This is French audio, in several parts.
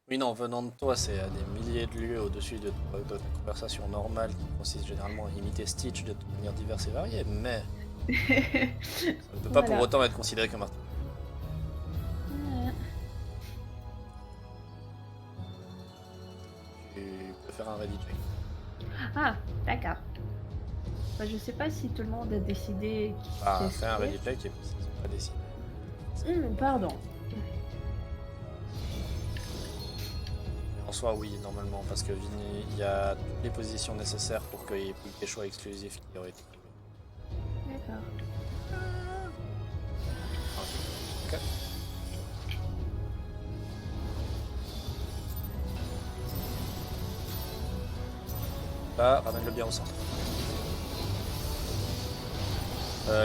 Oui, non, venant de toi, c'est à des milliers de lieues au-dessus de ta conversation normale qui consiste généralement à imiter Stitch de manière diverse et variée, mais ça ne peut pas pour Voilà. autant être considéré comme un... Tu peux faire un ready check. Ah, d'accord. Bah, je sais pas si tout le monde a décidé Ah, qu'est-ce fais un que ready check et puis ils sont pas décidés. c'est. Pardon. Mais en soi, oui, normalement, parce que Vini, il y a toutes les positions nécessaires pour qu'il y ait plus que des choix exclusifs qui auraient été trouvés. D'accord. Ok. Là, ramène-le bien au centre.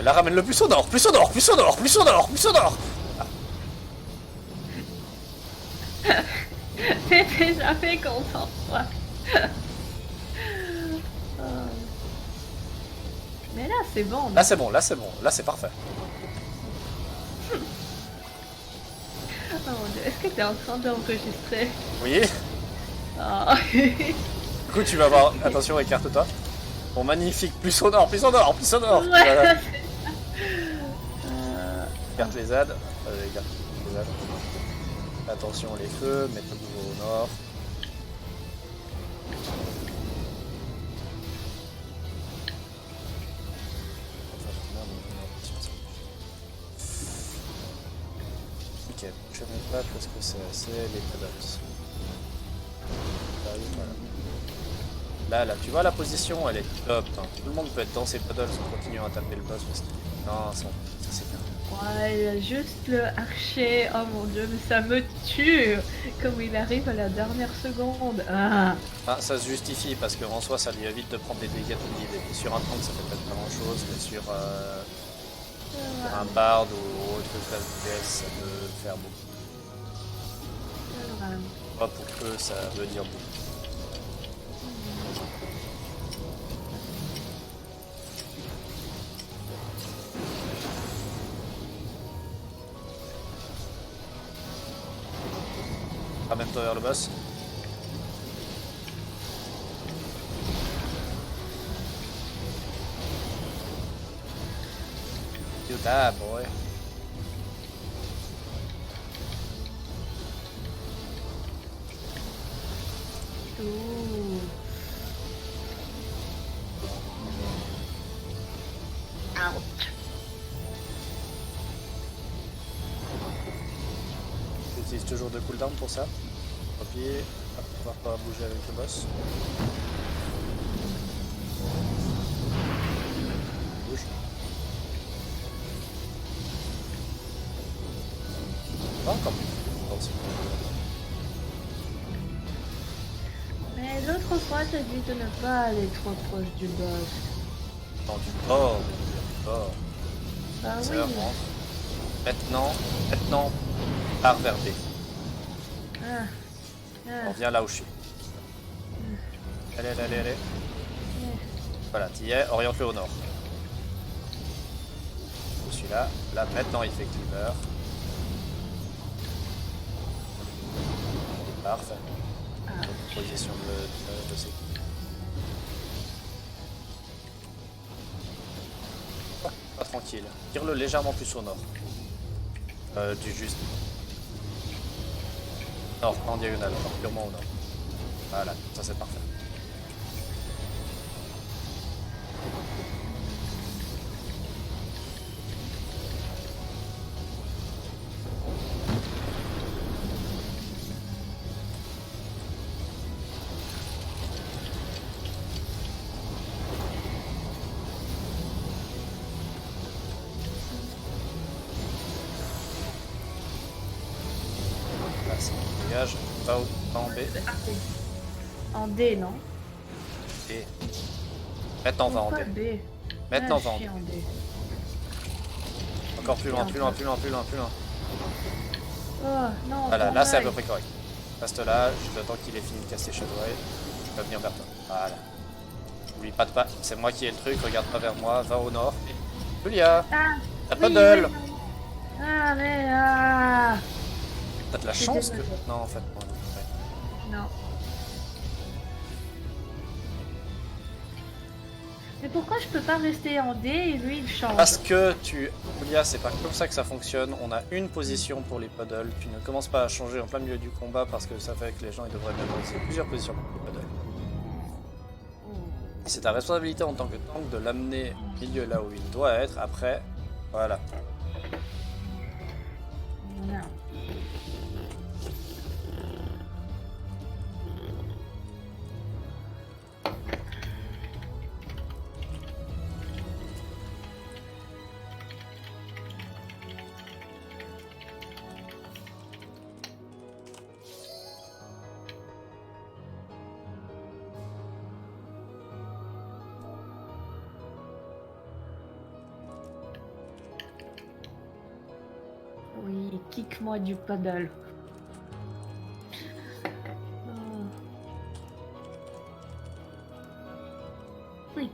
Là, ramène-le plus au nord, plus au nord, plus au nord, plus au nord, plus au nord. T'es déjà fait content, toi. Mais là, c'est bon. Là, c'est bon, là, c'est bon, là, c'est parfait. Oh mon Dieu, est-ce que t'es en train d'enregistrer? Oui. Ah. Du coup, tu vas voir. Attention, écarte-toi. Bon, magnifique. Plus au nord, plus au nord, plus au nord. Ouais, Voilà. c'est ça. Écarte les ZAD. Écarte les ZAD. Attention, les feux. Mets le nouveau au nord. Ok, prochaine étape, qu'est-ce que c'est les pedals. Là, tu vois la position, elle est top. Hein. Tout le monde peut être dans ses pedals en continuant à taper le boss. Parce que... Non, ça c'est bien. Ouais, il a juste le archer. Oh mon Dieu, mais ça me tue. Comme il arrive à la dernière seconde. Ah. Ah, ça se justifie parce qu'en soi, ça lui évite de prendre des dégâts de lead. Et sur un tank, ça fait pas grand chose, mais sur un bard ou autre classe de DS, ça peut faire beaucoup. Pas pour peu, ça veut dire beaucoup. Ramène-toi vers le boss. You die, boy. Ouh. Ouch. Tu utilises toujours de cooldown pour ça. Copier, pour pouvoir pas bouger avec le boss. Bouge. Pas encore plus. Mais l'autre fois, t'as dit de ne pas aller trop proche du boss. Non, du bord. Du bord. Ah Ça oui. rentre. Maintenant, part vers B. Ah. On Ah. vient là où je suis. Allez, allez, allez, allez. Voilà, t'y es, oriente-le au nord. Celui-là, là maintenant il fait cleaver. Parfait. Position de sécurité. Pas tranquille. Tire-le légèrement plus au nord. Du juste. Nord, pas en diagonale, purement au nord. Voilà, ça c'est parfait. Là, c'est bon, dégage. Va en B. En D, non? Et maintenant va en D. Pourquoi B? Maintenant Ah, va je en suis D. en D. Encore plus loin, plus loin, plus loin, plus loin, plus loin. Oh, non, Voilà, ton là c'est à œil. peu près correct. Reste là, le temps qu'il ait fini de casser Shadowray, je vais venir vers toi. Voilà. N'oublie pas de pas, c'est moi qui ai le truc, regarde pas vers moi, va au nord. Julia, Ah, t'as oui, puddle. oui. Ah, mais ah. T'as de la Je suis chance que... désolée. Non, en fait, non. Ouais. Non. Mais pourquoi je peux pas rester en D et lui il change? Parce que Julia, c'est pas comme ça que ça fonctionne. On a une position pour les puddles. Tu ne commences pas à changer en plein milieu du combat parce que ça fait que les gens ils devraient mémoriser plusieurs positions pour les puddles. C'est ta responsabilité en tant que tank de l'amener au milieu là où il doit être. Après, voilà. Voilà. Oui, kick-moi du paddle. Oh. Oui.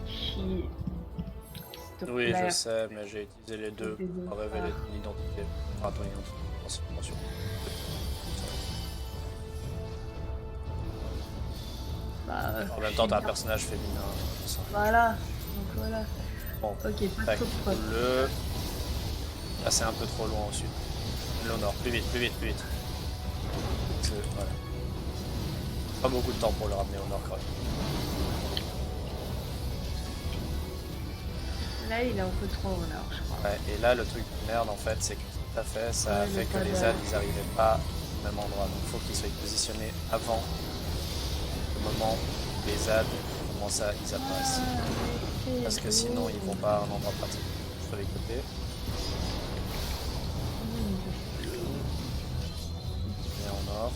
Chier. S'il te Oui, plaît. je sais, mais j'ai utilisé les deux pour révéler ton identité. Enfin, ton identité. Attention. Bah, En même temps, t'as un personnage féminin. Ça. voilà. Donc voilà. Bon, Ok, pas tac, trop proche. le. Là, c'est un peu trop loin au sud. Le nord, plus vite. Voilà. Pas beaucoup de temps pour le ramener au nord, quand même. Là, il est un peu trop au nord, je crois. Ouais, et là, le truc de merde, en fait, c'est que ça a Ouais, fait le que les paddle. ZAD, ils arrivaient pas au même endroit. Donc, il faut qu'ils soient positionnés avant le moment où les ZAD commencent à ils apparaissent. Parce que sinon, ils vont pas à un endroit pratique. Sur les côtés. Et en nord.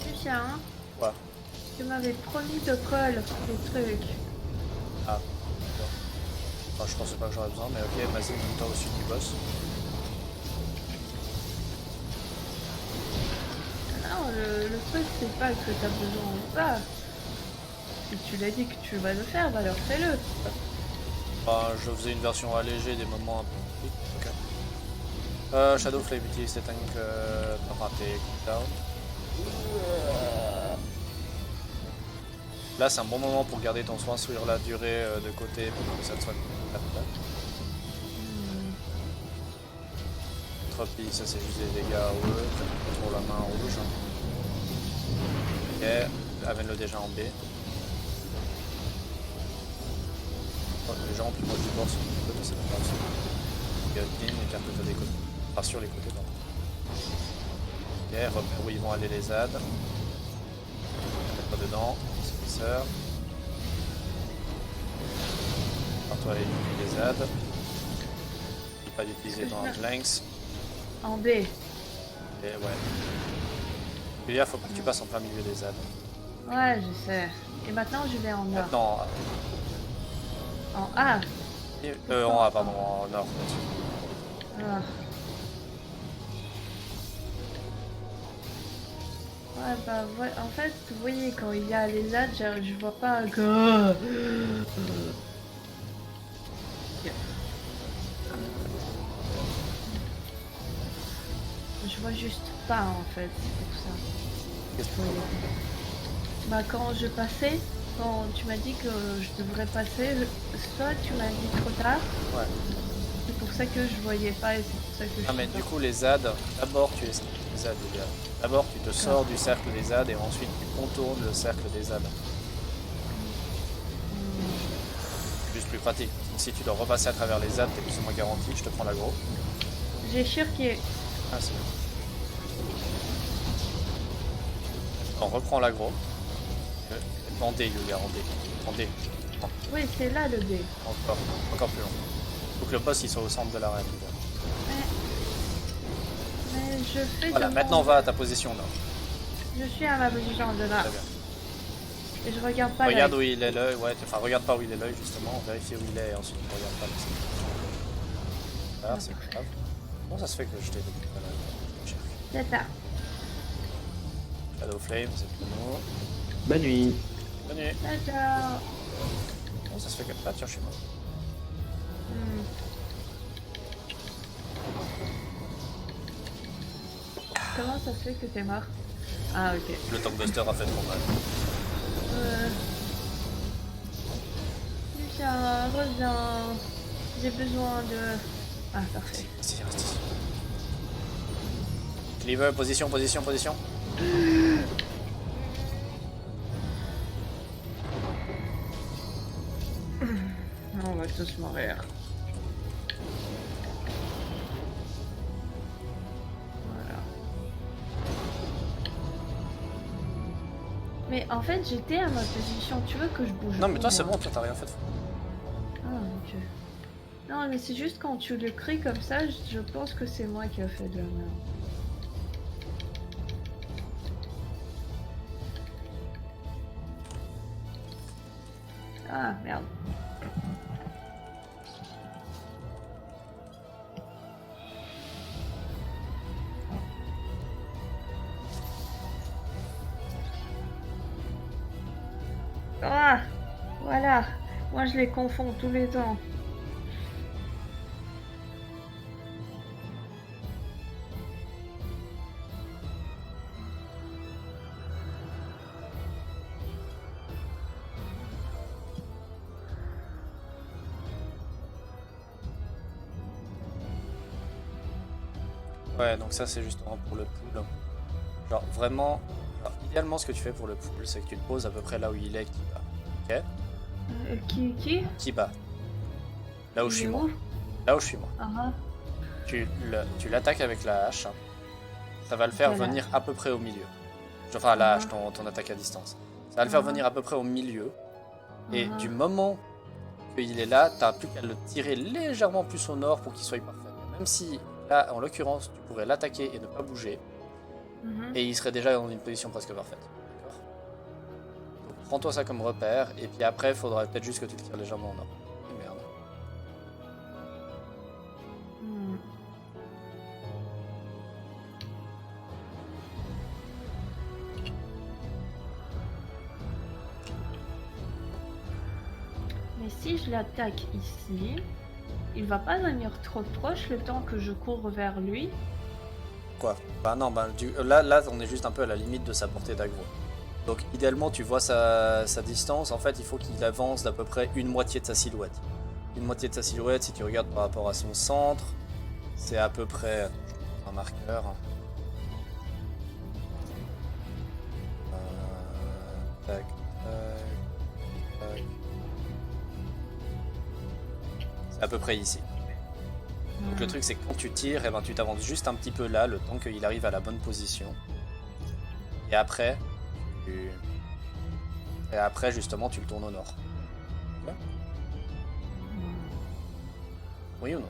Lucien, Quoi? tu m'avais promis de colle des trucs. Ah, d'accord. Enfin, je pensais pas que j'aurais besoin, mais ok, vas-y, monte-toi au sud du boss. Non, le truc, c'est pas que t'as besoin ou pas. Si tu l'as dit que tu vas le faire, bah alors fais-le. Enfin, je faisais une version allégée des moments un peu critiques. Ok. Shadow Flame utilise tes tanks, enfin tes cooldowns. Là, c'est un bon moment pour garder ton soin sur la durée de côté pour que ça te soit Entropie, ça c'est juste des dégâts à eux, pour la main rouge. Ok, amène-le déjà en B. Oh, les gens ont plus proche du bord sur les côtés, c'est pas grave. Guillotine, écarte-toi des côtés. Enfin, sur les côtés, pardon. Ok, repère où ils vont aller les ZAD. Mets-toi dedans, spisseur. Prends-toi les ZAD. N'oublie pas d'utiliser ton Blanks. En B. Et ouais. Julia, faut pas que tu passes en plein milieu des ZAD. Ouais, je sais. Et maintenant, je vais en A. Maintenant, En A. en A, pardon, en nord. Là-dessus. Ah. Ouais, bah, ouais, en fait, vous voyez, quand il y a les ZAD, je vois pas que... Je vois juste pas, en fait, c'est pour ça. Qu'est-ce que tu Bah, quand je passais, quand tu m'as dit que je devrais passer, soit tu m'as dit trop tard, Ouais. c'est pour ça que je voyais pas et c'est pour ça que je Ah mais suis du pas. coup les ZAD, d'abord tu esquives les ZAD les gars. D'abord tu te sors du cercle des ZAD et ensuite tu contournes le cercle des ZAD. C'est juste plus pratique. Si tu dois repasser à travers les ZAD, t'es plus ou moins garanti, je te prends l'aggro. J'ai shirké. Ah c'est bon. On reprend l'aggro. En D, Yuga, en D. En D. Non, Oui, c'est là le dé. encore plus long. Faut que le boss il soit au centre de l'arène. Mais je fais Voilà, de maintenant mon... va à ta position là. Je suis à ma position de là. Très bien. Et je regarde pas Regarde l'œil. où il est l'œil, ouais, enfin regarde pas où il est l'œil justement, vérifie où il est et ensuite regarde pas. Ah, c'est pas grave. Comment ça se fait que je t'ai dit voilà, C'est ça. Shadow Flame, c'est tout nous. Bonne nuit. Bonne nuit. D'accord. Comment ça se fait que. Ah tiens, je suis mort. Hmm. Comment ça se fait que t'es mort? Ah ok. Le Tankbuster a fait trop mal. Lucien, reviens. J'ai besoin de... Ah parfait. Reste ici. Cleaver, position. On va tous mourir. Voilà. Mais en fait, j'étais à ma position. Tu veux que je bouge? Non mais toi où, c'est moi? bon, toi t'as rien fait de fou. Ah mon dieu. Non, mais c'est juste quand tu le cries comme ça, je pense que c'est moi qui a fait de la merde. Ah merde. Ah, voilà. Moi je les confonds tous les temps. Ouais, donc ça c'est justement pour le pool. Genre vraiment, idéalement ce que tu fais pour le pool, c'est que tu te poses à peu près là où il est qui bat. Ok? Qui Qui bat. Là où je Il suis est moi. où? Là où je suis moi. Ah, Tu l'attaques avec la hache. Ça va le faire Voilà. venir à peu près au milieu. Enfin la hache, Ah. ton attaque à distance. Ça va le faire Ah. venir à peu près au milieu. Et Ah. du moment qu'il est là, t'as plus qu'à le tirer légèrement plus au nord pour qu'il soit parfait. Même si là, en l'occurrence, tu pourrais l'attaquer et ne pas bouger, Mhm. et il serait déjà dans une position presque parfaite. D'accord? Donc prends-toi ça comme repère, et puis après, il faudra peut-être juste que tu le tires légèrement au nord. Et merde. Hmm. Mais si je l'attaque ici, il va pas venir trop proche le temps que je cours vers lui. Quoi? Bah non, là, on est juste un peu à la limite de sa portée d'aggro. Donc idéalement, tu vois sa distance, en fait, il faut qu'il avance d'à peu près une moitié de sa silhouette. Une moitié de sa silhouette, si tu regardes par rapport à son centre, c'est à peu près un marqueur. Tac, tac, tac. C'est à peu près ici. Donc le truc c'est que quand tu tires, eh ben, tu t'avances juste un petit peu là, le temps qu'il arrive à la bonne position. Et après, justement tu le tournes au nord. Ouais. Oui ou non?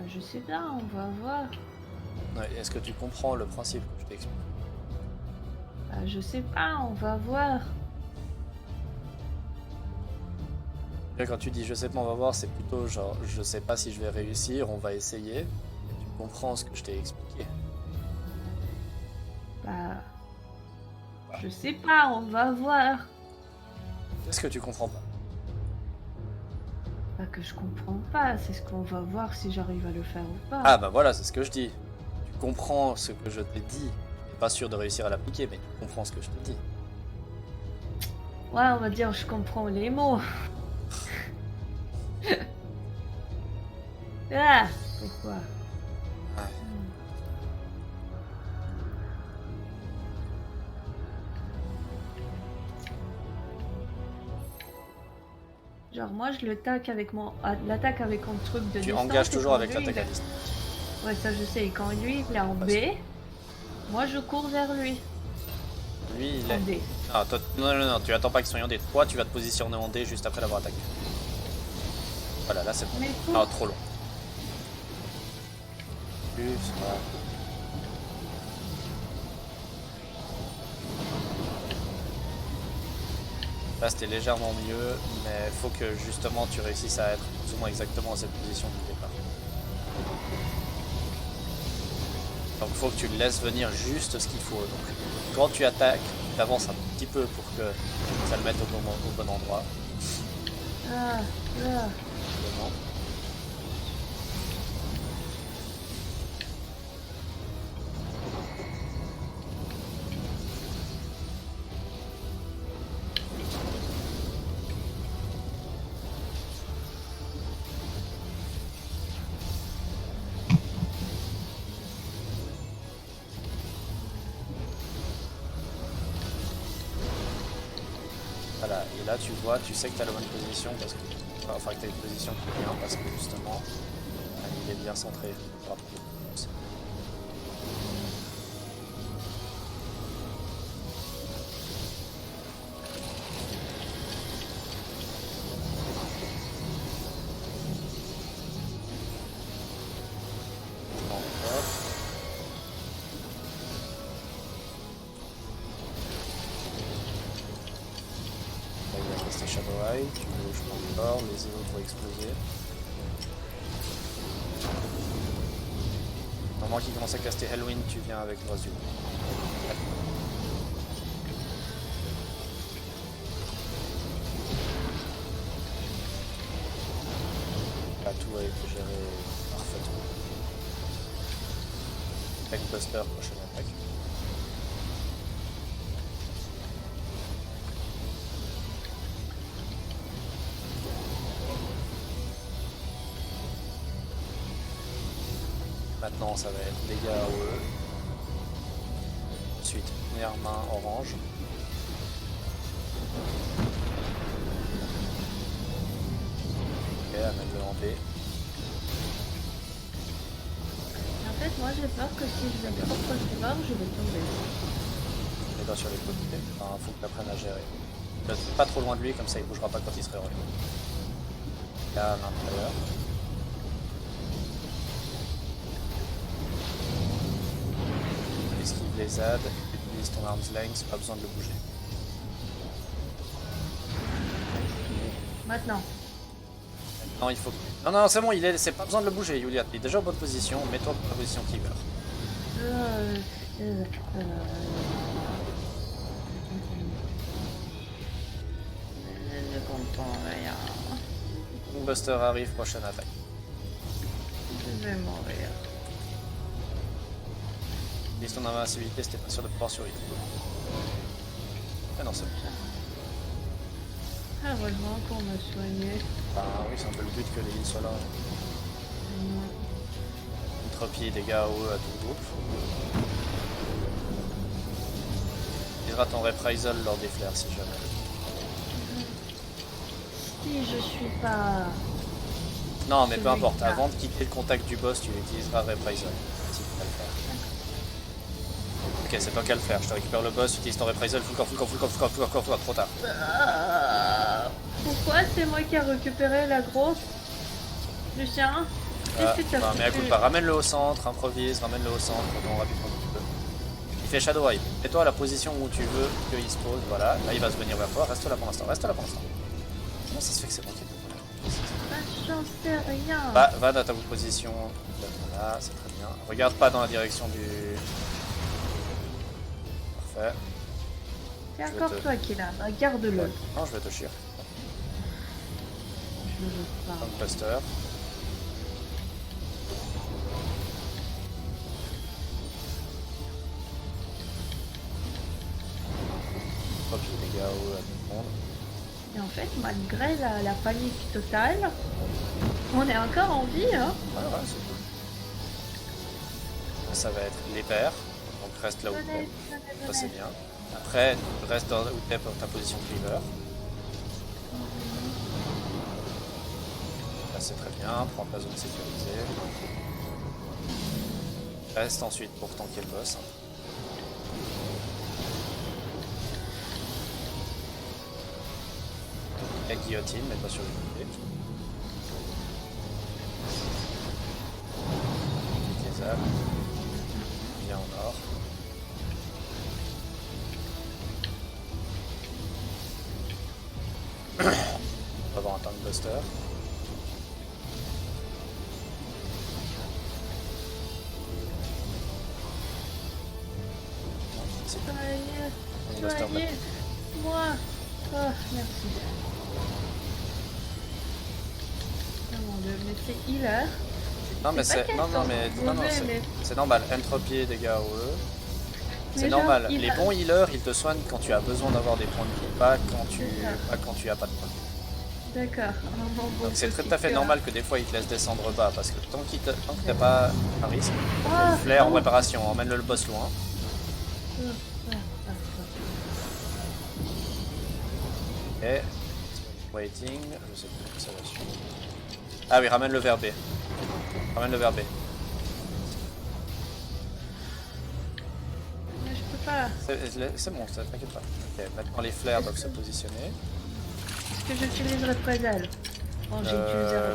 Je sais pas, on va voir. Ouais, est-ce que tu comprends le principe que je t'explique? Je sais pas, on va voir. Et quand tu dis je sais pas, on va voir, c'est plutôt genre je sais pas si je vais réussir, on va essayer. Et tu comprends ce que je t'ai expliqué. Je sais pas, on va voir. Qu'est-ce que tu comprends pas? Pas que je comprends pas, c'est ce qu'on va voir si j'arrive à le faire ou pas. Ah bah voilà, c'est ce que je dis. Tu comprends ce que je t'ai dit. T'es pas sûr de réussir à l'appliquer, mais tu comprends ce que je te dis. Ouais, on va dire, je comprends les mots. Ah, pourquoi? Ouais. Genre moi je le tac avec mon l'attaque avec mon truc de Tu distance engages et toujours quand avec lui l'attaque à distance. ouais ça je sais et quand lui il est en B, Vas-y. moi je cours vers lui Lui, il en est. D. Non, toi, non, tu attends pas qu'il soit en D. Toi, tu vas te positionner en D juste après l'avoir attaqué. Voilà, là c'est bon. Mais Non, pour trop long. Plus, voilà. Là c'était légèrement mieux, mais faut que justement tu réussisses à être plus ou moins exactement à cette position du départ. Donc faut que tu le laisses venir juste ce qu'il faut. Donc quand tu attaques, tu avances un petit peu pour que ça le mette au bon endroit. ah, ah. Évidemment. Voilà, et là tu vois, tu sais que tu as la bonne position parce que. Enfin que tu as une position qui est bien parce que justement il est bien centré par rapport au boss. Bon, hop. Là il va rester Shadow Eye, tu bouges pas encore, les autres vont exploser. Au moment qu'il commence à caster Hellwind, tu viens avec Brass du Vent. Là tout a été géré parfaitement. Backbuster, prochaine attaque. Maintenant ça va être dégâts AOE. Ensuite, première main orange. Ok, amène-le en B. En fait moi j'ai peur que si je vais trop proche du bord je vais tomber. Les doigts sur les côtés. Enfin, faut que tu apprennes à gérer. Pas trop loin de lui, comme ça il bougera pas quand il se réoriente. Là, à l'intérieur. Esquive les ZAD, utilise ton arm's length, pas besoin de le bouger. Maintenant. Non, il faut que... Non, c'est bon, c'est pas besoin de le bouger, Juliette. Il est déjà en bonne position, mets-toi dans la position qui meurt. Euh, Je comprends rien. Buster arrive, prochaine attaque. Je vais mourir. Utilise ton invincibilité si t'es pas sûr de pouvoir survivre. Ah non, c'est bon. Heureusement qu'on m'a soigné. Enfin, oui, c'est un peu le but que les heals soient là. Entropie, dégâts AOE à tout le groupe. Utilisera ton reprisal lors des flares si jamais. Si je suis pas... Non, mais peu Celui-là. importe. Avant de quitter le contact du boss, tu utiliseras reprisal. Si tu vas le faire. Ok, c'est toi qui vas le faire. Je te récupère le boss, utilise ton reprisal, full corps, trop tard. Pourquoi c'est moi qui a récupéré la grosse Lucien, qu'est-ce que t'as Mais écoute pas, ramène-le au centre, improvise, ramène-le au centre, on rapidement que tu peux. Il fait Shadow Eye. Mets-toi à la position où tu veux qu'il se pose, voilà. Là il va se venir vers toi, reste là pour l'instant, reste là pour l'instant. Comment ça se fait que c'est moi qui ai J'en sais rien. Va dans ta position. Là, c'est très bien. Regarde pas dans la direction du. Parfait. C'est encore toi qui l'as, regarde-le. Ouais. Non, je vais te chier. Je veux pas. Buster. Hop, les dégâts au secondes. Et en fait, malgré la panique totale, on est encore en vie, hein. Ouais, c'est cool. Ça va être les verts, donc reste là où tu es. Ça c'est bien. Après, reste où tu es pour ta position cleaver. Là c'est très bien, prends ta zone sécurisée. Reste ensuite pour tanker le boss. La guillotine, mais pas sur le côté. Les âmes. Bien en or. On va avoir un tank buster. Soignez, moi. Oh, merci. Oh mon dieu, mais c'est healer. Non mais c'est c'est normal. Entropie, dégâts OE. C'est normal. Les bons healers, ils te soignent quand tu as besoin d'avoir des points de vie, pas quand tu as pas de points de vie. D'accord. Donc c'est tout à fait normal que des fois ils te laissent descendre bas parce que tant que t'as pas un risque, le flair en préparation, emmène le boss loin. Et waiting, je sais plus que ça va suivre. Ah oui, ramène le verre B. Ramène le verre B. Mais je peux pas. C'est bon, ça t'inquiète pas. Ok, maintenant les flares doivent se positionner. Est-ce que j'utilise représailles? Bon,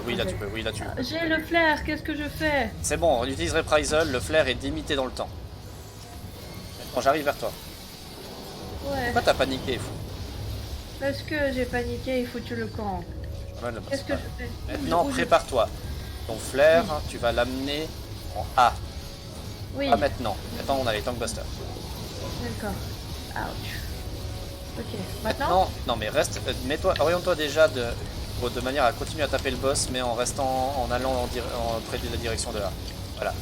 oui, là tu peux, oui, là tu peux. J'ai le flair, qu'est-ce que je fais? C'est bon, on utilise reprisal, le flair est limité dans le temps. Maintenant j'arrive vers toi. Ouais. Pourquoi t'as paniqué, fou? Parce que j'ai paniqué, il faut tuer le camp. Qu'est-ce que je fais? Maintenant, prépare-toi. Ton flair, tu vas l'amener en A. Oui. Pas maintenant. Maintenant, on a les tankbusters. D'accord. Ouch. Ok. Maintenant, non mais reste, oriente-toi déjà de manière à continuer à taper le boss, mais en restant, en allant près de la direction de A. Voilà.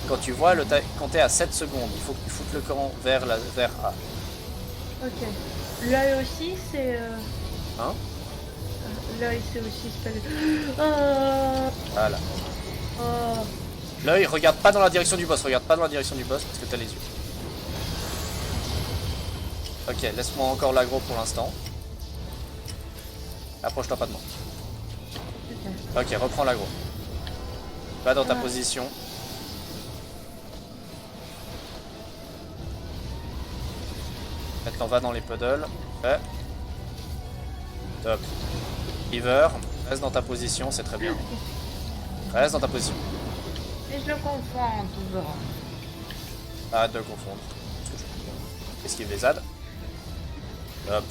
Quand tu vois quand t'es à 7 secondes, il faut que tu foutes le camp vers A. Ok. L'œil aussi, c'est... Hein? L'œil, c'est aussi spell. Voilà. L'œil, regarde pas dans la direction du boss, regarde pas dans la direction du boss parce que t'as les yeux. Ok, laisse-moi encore l'aggro pour l'instant. Approche-toi pas de moi. Ok, reprends l'aggro. Va dans ta position. Maintenant, va dans les puddles. Ouais. Top. River, reste dans ta position, c'est très bien. Reste dans ta position. Mais je le confonds toujours. Arrête de le confondre. Esquive les ZAD. Hop.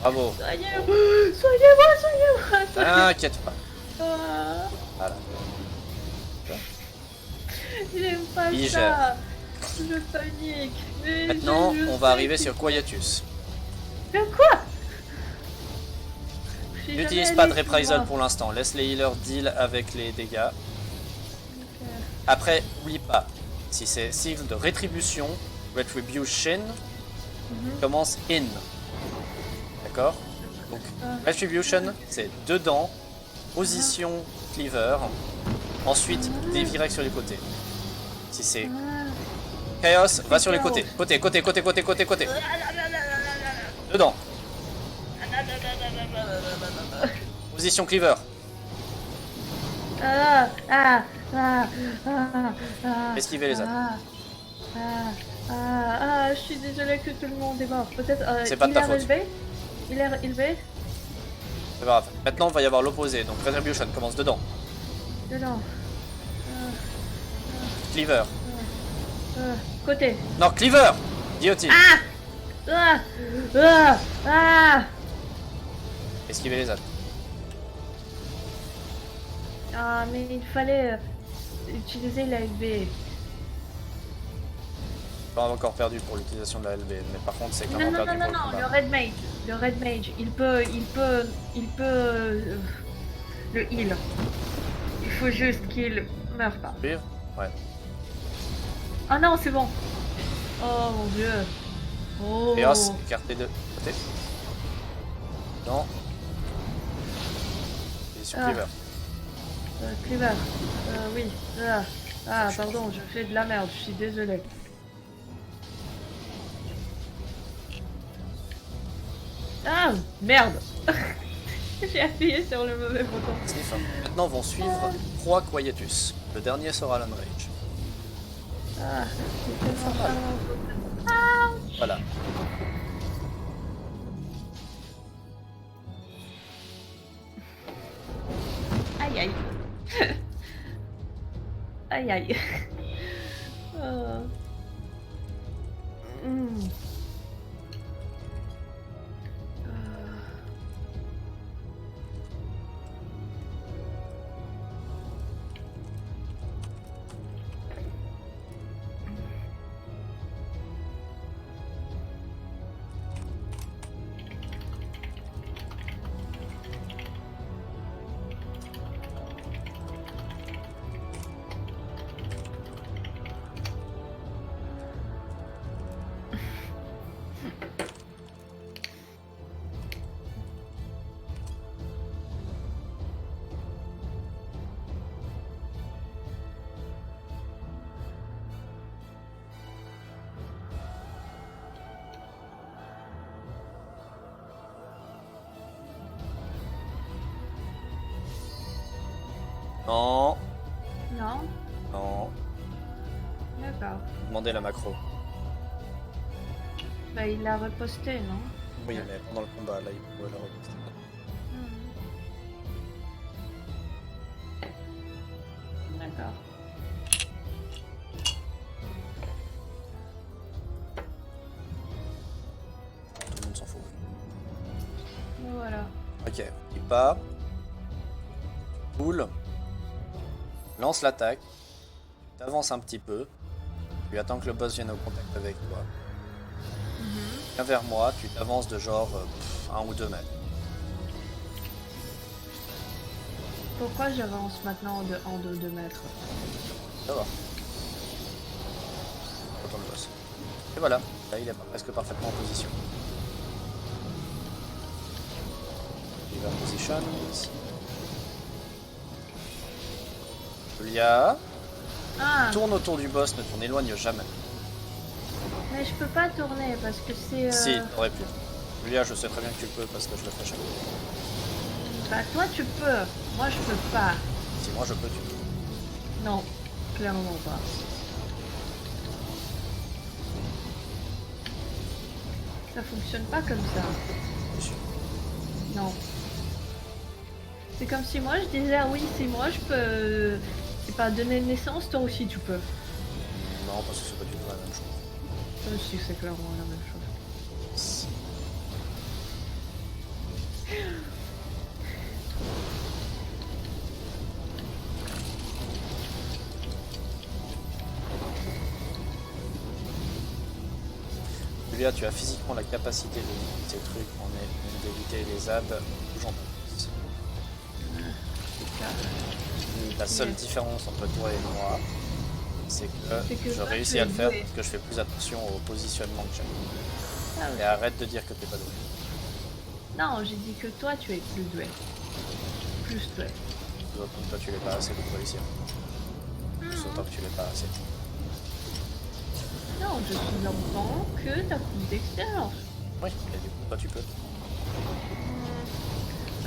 Bravo. Soignez-moi. T'inquiète pas. Voilà. J'aime pas Il ça. gère. Je panique. Mais maintenant, on va arriver sur Quietus. De quoi? N'utilise pas de reprisal pour l'instant. Laisse les healers deal avec les dégâts. Okay. Après, oublie pas. Si c'est cycle de rétribution, Retribution commence in. D'accord? Donc, Retribution, c'est dedans, position cleaver, ensuite dévirect sur les côtés. Si c'est Chaos, va sur les côtés. Côté. Dedans. Position cleaver. Esquivez les ZAD. Je suis désolée que tout le monde est mort. Peut-être. C'est pas de ta faute. Il est élevé. C'est pas grave. Maintenant, il va y avoir l'opposé. Donc, Retribution commence dedans. Dedans. Cleaver. Côté. Non, Cleaver. Guillotine. Esquivez les ZAD. Ah, mais il fallait utiliser la LB. Pas encore perdu pour l'utilisation de la LB, mais par contre, c'est quand même perdu pour le combat. Le Red Mage, il peut le heal. Il faut juste qu'il meure pas. Suivre? Ouais. Ah non, c'est bon. Oh mon dieu. Chaos, écarté de côté. Non. Il est sur Ah. Cleaver. Cleaver. Oui. Ah, pardon, je fais de la merde, je suis désolée. Ah, merde. J'ai appuyé sur le mauvais bouton. Sniff. Maintenant vont suivre 3 Quietus. Le dernier sera l'Unrage. Ah, c'est tellement Pas mal. Voilà. Aïe aïe. Aïe aïe. Oh. Hmm. Non. Non. Non. D'accord. Demandez la macro. Bah, il l'a reposté, non? Oui, mais pendant le combat, là, il pouvait la reposter. D'accord. Tout le monde s'en fout. Voilà. Ok, il part. Cool. Lance l'attaque. T'avances un petit peu. Tu attends que le boss vienne au contact avec toi. Viens vers moi, tu t'avances de genre 1 ou 2 mètres. Pourquoi j'avance maintenant en 2 mètres? Ça va. Attends le boss. Et voilà, là il est presque parfaitement en position. Il va position. Julia, Ah, tourne autour du boss, ne t'en éloigne jamais. mais je peux pas tourner parce que c'est... Si, t'aurais pu. Julia, je sais très bien que tu peux parce que je le fais chaque fois. Bah toi tu peux, moi je peux pas. Si moi je peux, tu peux. Non, clairement pas. Ça fonctionne pas comme ça. Non. C'est comme si moi je disais ah oui si moi je peux c'est pas donner naissance, toi aussi tu peux. Non, parce que c'est pas du tout la même chose. Toi aussi c'est clairement la même chose. Julia, tu as physiquement la capacité de ces trucs, d'éviter les ZAD ou j'en pense. La seule différence entre toi et moi, c'est que je toi, réussis tu à es le faire doué. parce que je fais plus attention au positionnement que j'ai. Ah, oui. Et arrête de dire que t'es pas doué. Non, j'ai dit que toi tu es plus doué. Plus doué. Comme toi tu l'es pas assez, donc ici. Juste autant que tu l'es pas assez. Non, je suis l'enfant que t'as plus d'expérience. Oui, et du coup toi tu peux.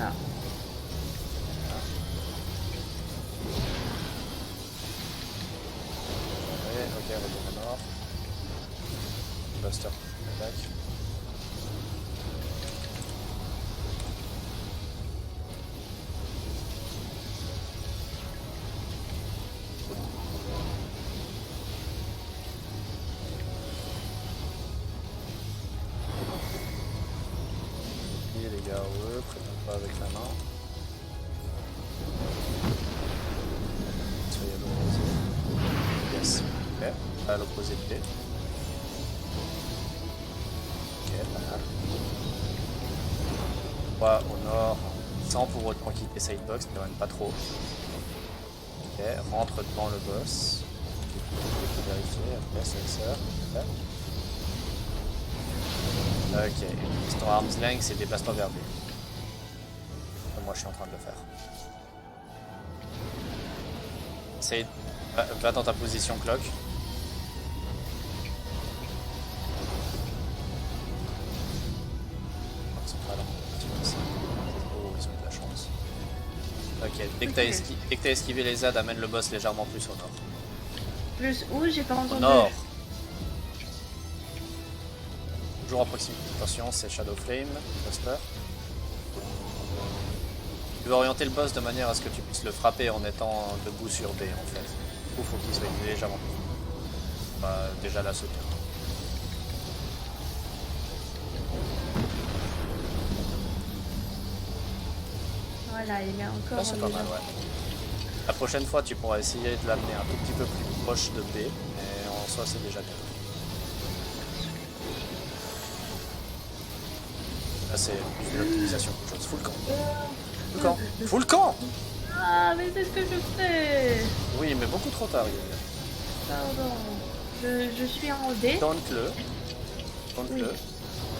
Ah. Ok, retourne à mort. Buster, attaque. Et les gars, eux, prétendent pas avec la main. Soyez à l'opposé. Yes. Ok. À l'opposé de pied. Ok, pas mal. Toi au nord, sans pour autant quitter sidebox, mais même pas trop. Ok, rentre devant le boss. Il faut vérifier, après sensor. Ok, ton arm's length c'est déplace-toi vers lui. moi je suis en train de le faire. Va dans ta position clock. Oh, ils ont eu de la chance. Ok, dès que t'as esquivé les ZAD, amène le boss légèrement plus au nord. Plus où? J'ai pas entendu. Au nord. Toujours à proximité. Attention, c'est Shadow Flame, Buster. Tu veux orienter le boss de manière à ce que tu puisses le frapper en étant debout sur B en fait. Du coup, faut qu'il soit légèrement plus. Bah, déjà là, c'est bien. Voilà, il est encore. Là, c'est pas mal, ouais. La prochaine fois, tu pourras essayer de l'amener un tout petit peu plus proche de B, mais en soi, c'est déjà bien. Là, c'est plus de l'optimisation qu'autre chose. Full camp. Full camp. Full camp. Ah, mais c'est ce que je fais. Oui, mais beaucoup trop tard, Yulia. Pardon. Je suis en D. Tente-le. Tente-le. Oui.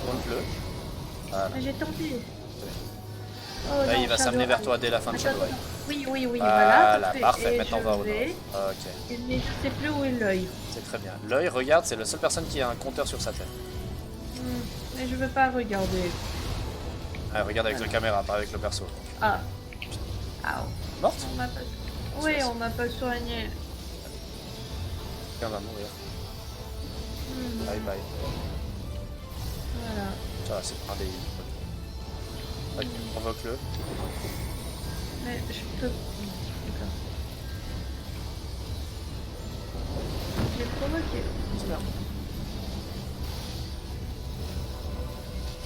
Tente-le. Voilà. Mais j'ai tenté. Oh, Là, non, il va s'amener vers toi dès la fin de Shadow Eye. Oui, oui, oui, Voilà, voilà. parfait. Et Maintenant, je va au vais- nord. Ok, Mais je sais plus où est l'œil. c'est très bien. L'œil, regarde, c'est la seule personne qui a un compteur sur sa tête. Mais je veux pas regarder. Ah, regarde avec la caméra, pas avec le perso. Ah. Ah. Morte? On m'a pas... Oui, on m'a pas soigné. Quelqu'un va mourir. Bye bye. Voilà. Ça va, c'est un des... Ok, provoque-le. Mais je peux... D'accord. J'ai provoqué. C'est bien.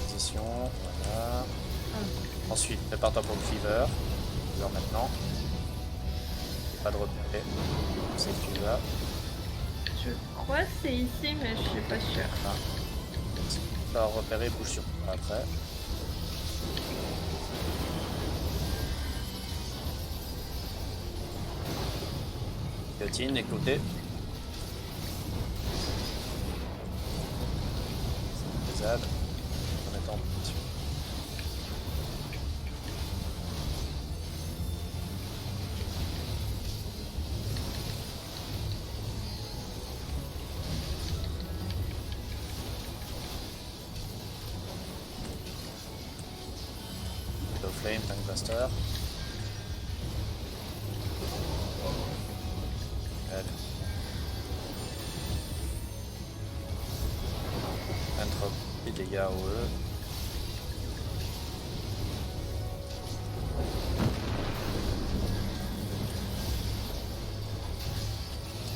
Position, voilà. Ensuite, prépare-toi pour le fever. Fever maintenant. Pas de repérer. C'est que tu vas. Je crois que c'est ici, mais je suis pas sûre. Si tu vas repérer, bouge sur toi après. Guillotine, écoutez. ZAD. En étant en position. Shadow Flame, Tank Buster. Good. Entropie, dégâts OE.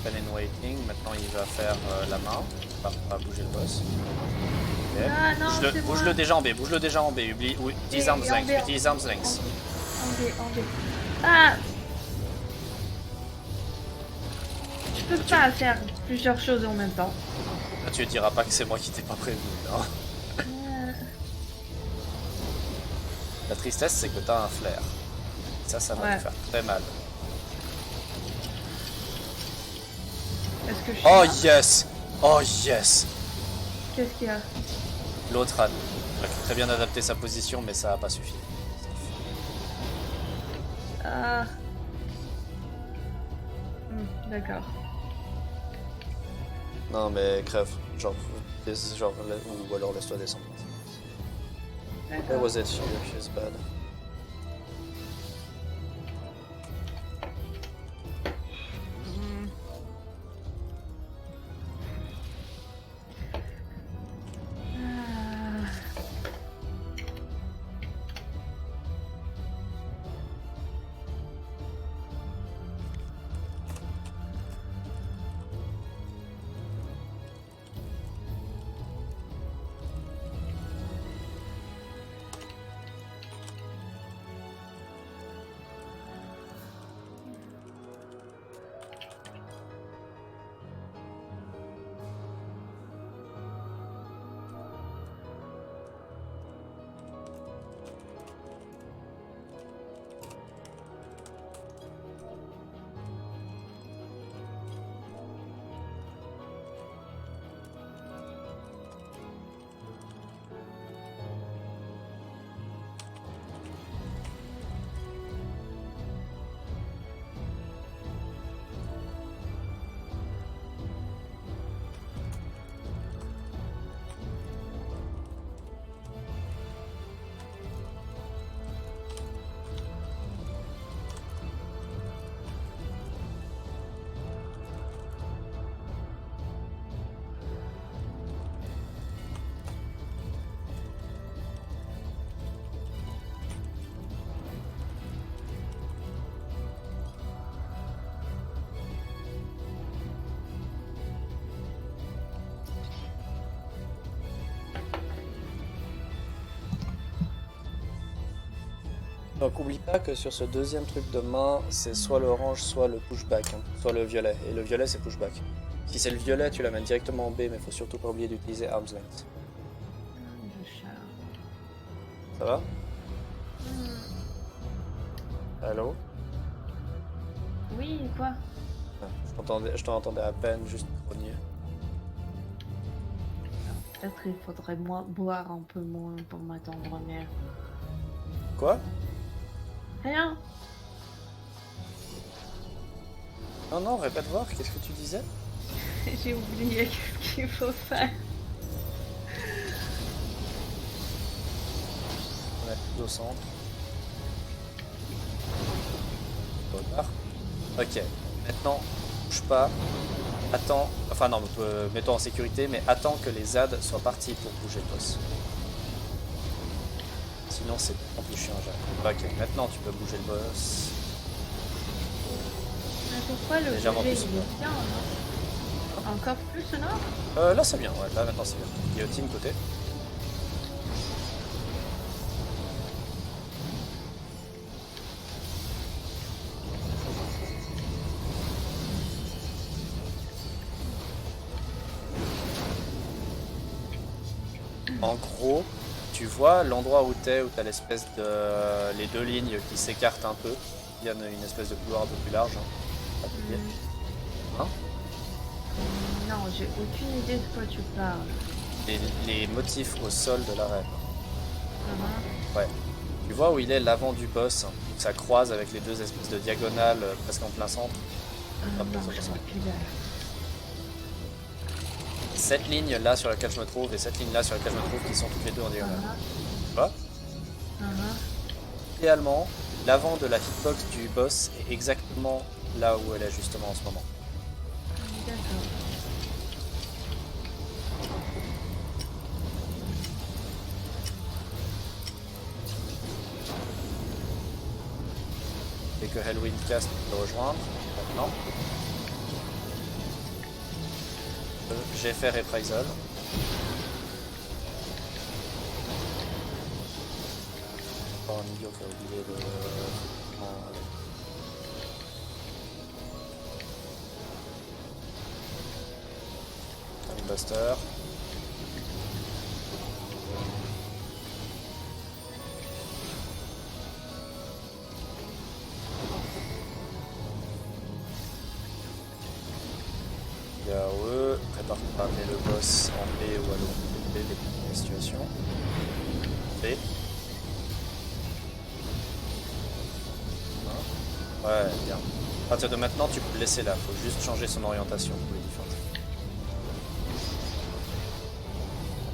Pen and Waiting, maintenant il va faire la main, il va bouger le boss. Ok. Ah non, c'est Bouge-le moi. déjà en B, bouge-le déjà en B, utilise arms Et en length, B, utilise arms length. En D. Ah! Je peux pas faire plusieurs choses en même temps. Là tu ne diras pas que c'est moi qui t'ai pas prévenu. Hein. La tristesse c'est que t'as un flair. Ça va te faire très mal. Est-ce que je Oh suis là? yes! Oh yes! Qu'est-ce qu'il y a? L'autre a très bien adapté sa position mais ça a pas suffi. Ah. D'accord. Non mais crève, genre ou alors laisse-toi descendre. Where D'accord. was it here? She's bad. Ah. Donc oublie pas que sur ce deuxième truc de main, c'est soit l'orange, soit le pushback, hein, soit le violet. Et le violet, c'est pushback. Si c'est le violet, tu l'amènes directement en B, mais faut surtout pas oublier d'utiliser arm's length. Ça va? Allô? Oui, quoi? Je t'entendais à peine, juste grogner. Peut-être il faudrait boire un peu moins pour m'attendre mieux. Quoi? Rien. Non, non, répète voir, qu'est-ce que tu disais? J'ai oublié qu'est-ce qu'il faut faire. On a plus au centre. Ok, maintenant, bouge pas. Attends, enfin non, mets-toi en sécurité, mais attends que les ZAD soient partis pour bouger le boss. Sinon c'est en plus chiant. Ok, maintenant tu peux bouger le boss. Mais pourquoi le Légèrement bébé plus il est bien, non? Encore plus sonore? Là c'est bien, ouais, là maintenant c'est bien. Guillotine côté. En gros, tu vois l'endroit où t'es, où t'as l'espèce de... les deux lignes qui s'écartent un peu. Il y a une espèce de couloir un peu plus large. Hein? Non, j'ai aucune idée de quoi tu parles. Les motifs au sol de l'arène. Ouais. Tu vois où il est l'avant du boss, où ça croise avec les deux espèces de diagonales presque en plein centre. Non, je vois plus là. Cette ligne là sur laquelle je me trouve et cette ligne là sur laquelle je me trouve qui sont toutes les deux en diagonale. Tu vois? Idéalement, l'avant de la hitbox du boss est exactement là où elle est justement en ce moment. D'accord. Dès que Hellwind cast peut le rejoindre, maintenant. J'ai fait Reprisal. Oh, un idiot qui a oublié de... Buster. Yaoe, prépare pour amener le boss en B ou à l'autre B, les situations. B. Ouais, bien. À partir de maintenant, tu peux le laisser là, faut juste changer son orientation pour les différentes.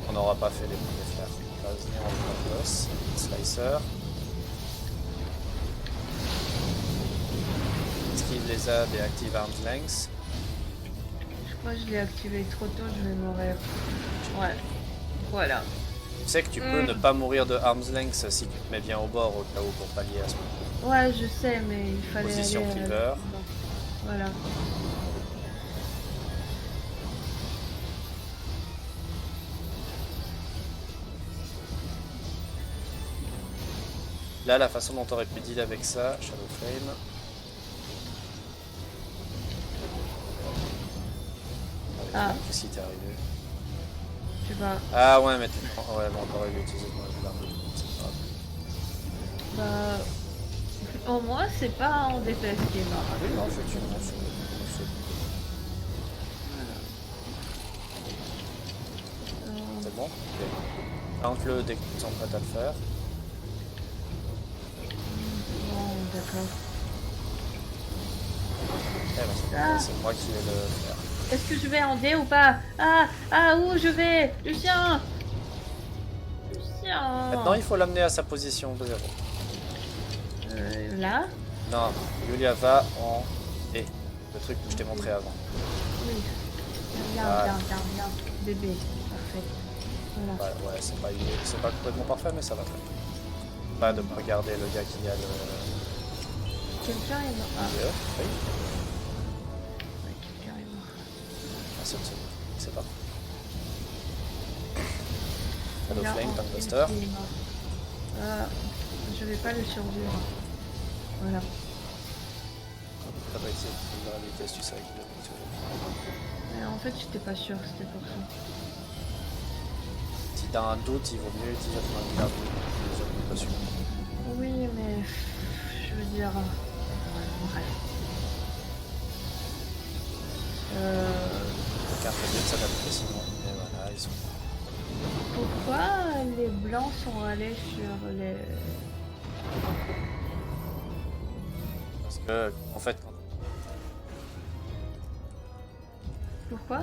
On n'aura pas fait les premiers flairs. On va venir en front boss, slicer. Esquive les ZAD et active arm's length. Je crois que je l'ai activé trop tôt, je vais mourir. Ouais. Voilà. Tu sais que tu peux ne pas mourir de arm's length si tu te mets bien au bord au cas où pour pallier à ce moment. Ouais, je sais, mais il fallait Position aller... cleaver. Voilà. Là, la façon dont tu aurais pu deal avec ça, Shadow Flame. Ah. Qu'est-ce qui t'est arrivé? Je sais pas. Ah ouais, mais ouais, bon, t'aurais dû utiliser l'arme de c'est pas grave. Bah... Au moins, c'est pas un DPS qui est mort. Oui, non, effectivement, c'est... C'est bon? Ok. Tente-le dès que tu sens prêt à le faire. Bon, d'accord. Eh ben, c'est moi qui vais le faire. Est-ce que je vais en D ou pas? Ah, où je vais? Lucien! Lucien! Maintenant, il faut l'amener à sa position 0. Là? Non, Julia va en D. Le truc que je t'ai montré avant. Oui. Bien, bébé. Parfait. Voilà. Ouais, c'est pas complètement parfait, mais ça va très bien. Pas de regarder le gars qui a le... Quelqu'un est mort. Ah. Oui. Ouais, quelqu'un est mort. C'est pas. Shadow Flame, Tank Buster. je vais pas le survivre. Voilà. T'as pas essayé de faire la vitesse, tu sais, avec le... En fait, j'étais pas sûre, c'était pour ça. Si t'as un doute, il vaut mieux utiliser ton milliard de pas sûr. Oui, mais je veux dire, bref. Aucun fait mieux de s'adapter sinon. Mais voilà, ils sont. Pourquoi les blancs sont allés sur les... Parce que, en fait, quand... Pourquoi?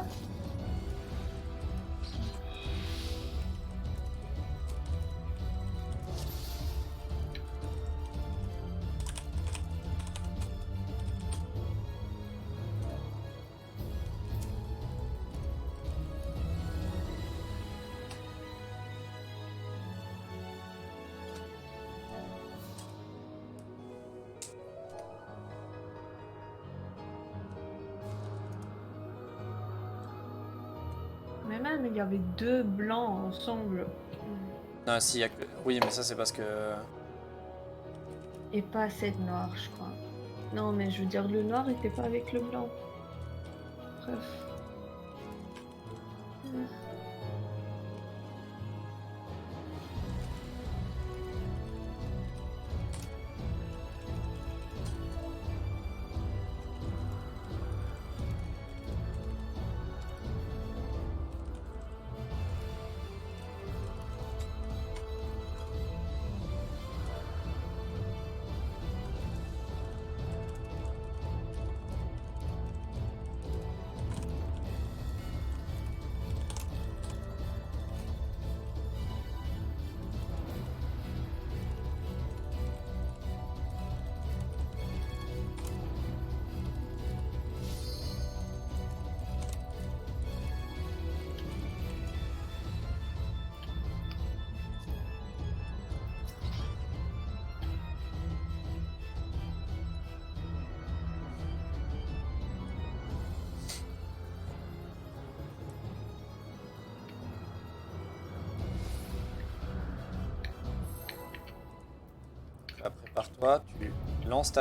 Mais même, il y avait deux blancs ensemble. Non, si, y a que... Oui, mais ça c'est parce que... Et pas assez de noir, je crois. Non, mais je veux dire, le noir était pas avec le blanc. Bref. Prépare-toi, tu lances,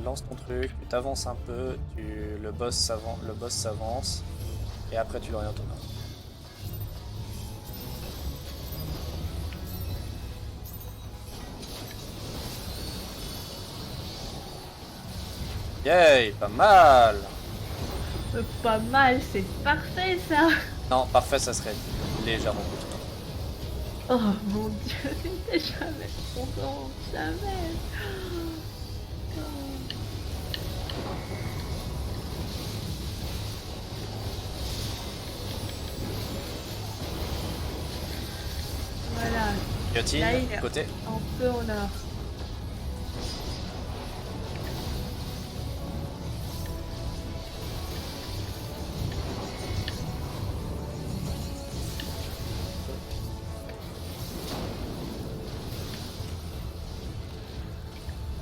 lance ton truc, tu t'avances un peu, le boss s'avance, et après tu l'orientes au nord. Yay, pas mal! Pas mal, c'est parfait ça! Non, parfait, ça serait légèrement plus tôt. Oh mon dieu, t'es jamais content, jamais! Voilà, Guillotine, là il est côté. un peu au nord.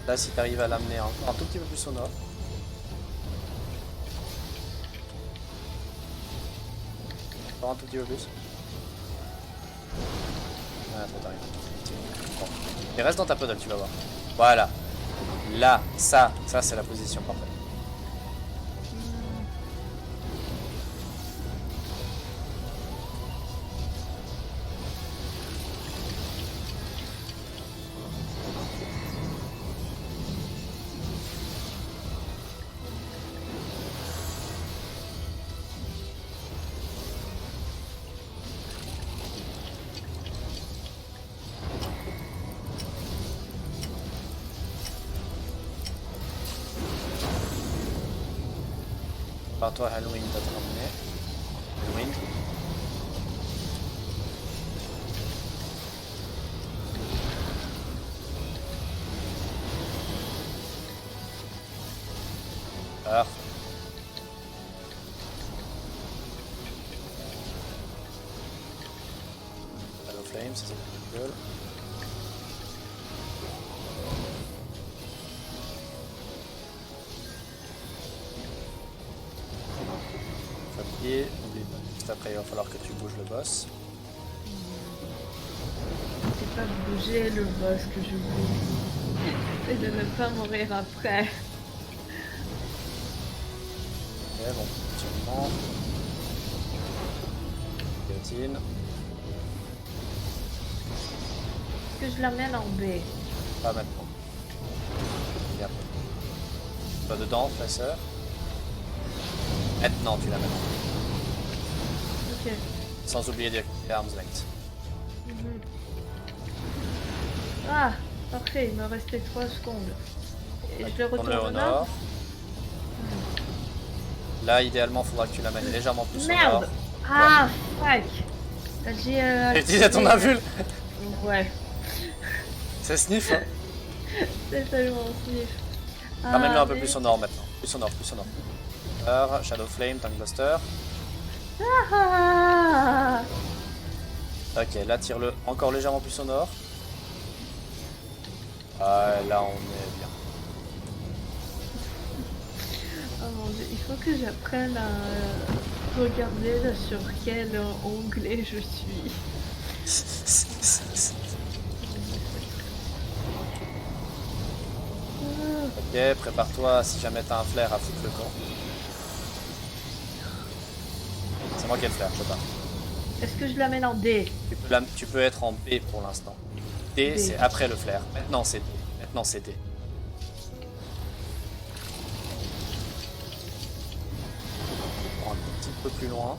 Là, si tu arrives à l'amener encore un tout petit peu plus au nord. Encore un tout petit peu plus. Ah, trop t'arrives. Bon. Et reste dans ta puddle, tu vas voir. Voilà. Là, ça c'est la position parfaite. Par toi, Halloween, t'as terminé. Halloween. Parfait. Halo Flame, ça c'est cool. Oublie pas, juste après il va falloir que tu bouges le boss. C'est pas bouger le boss que je veux. Et de ne pas mourir après. Ok, bon, fonctionnement. Guillotine. Est-ce que je l'amène en B? Pas maintenant. Bien. Pas dedans, fraisseur. Maintenant, tu l'amènes en B. Ok. Sans oublier d'activer Arm's Length. Mhm. Ah, parfait, il me restait 3 secondes. Et je le Tourne-le au retourne là. nord. Là, idéalement, il faudra que tu l'amènes légèrement plus au nord. Merde! Ah, fuck! J'ai Utilisé ton invul. Ouais, C'est sniff, hein. c'est tellement sniff. Ramène-le un peu plus au nord maintenant. Plus au nord, plus au nord. Alors, Shadow Flame, Tank Buster. Ah, Ok, là, tire-le encore légèrement plus au nord. Ah, là, on est bien. oh mon dieu, il faut que j'apprenne à regarder là sur quel onglet je suis. Ok, prépare-toi si jamais t'as un flair à foutre le camp. C'est moi qui ai le flair, je sais pas. Est-ce que je l'amène en D? Tu peux être en B pour l'instant. D, D. c'est après le flair. Maintenant, c'est D. Maintenant, c'est D. On prend un petit peu plus loin.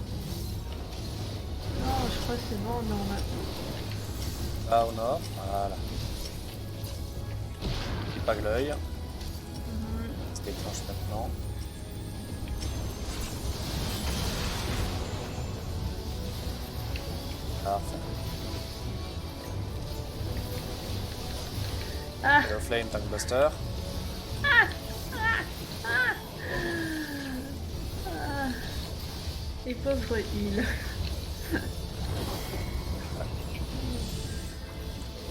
Non, je crois que c'est bon, non. Là, au nord. Voilà. N'oublie pas que l'œil. Se déclenche maintenant. Parfait. Ah, Shadow Flame, Tank Buster. les pauvres îles.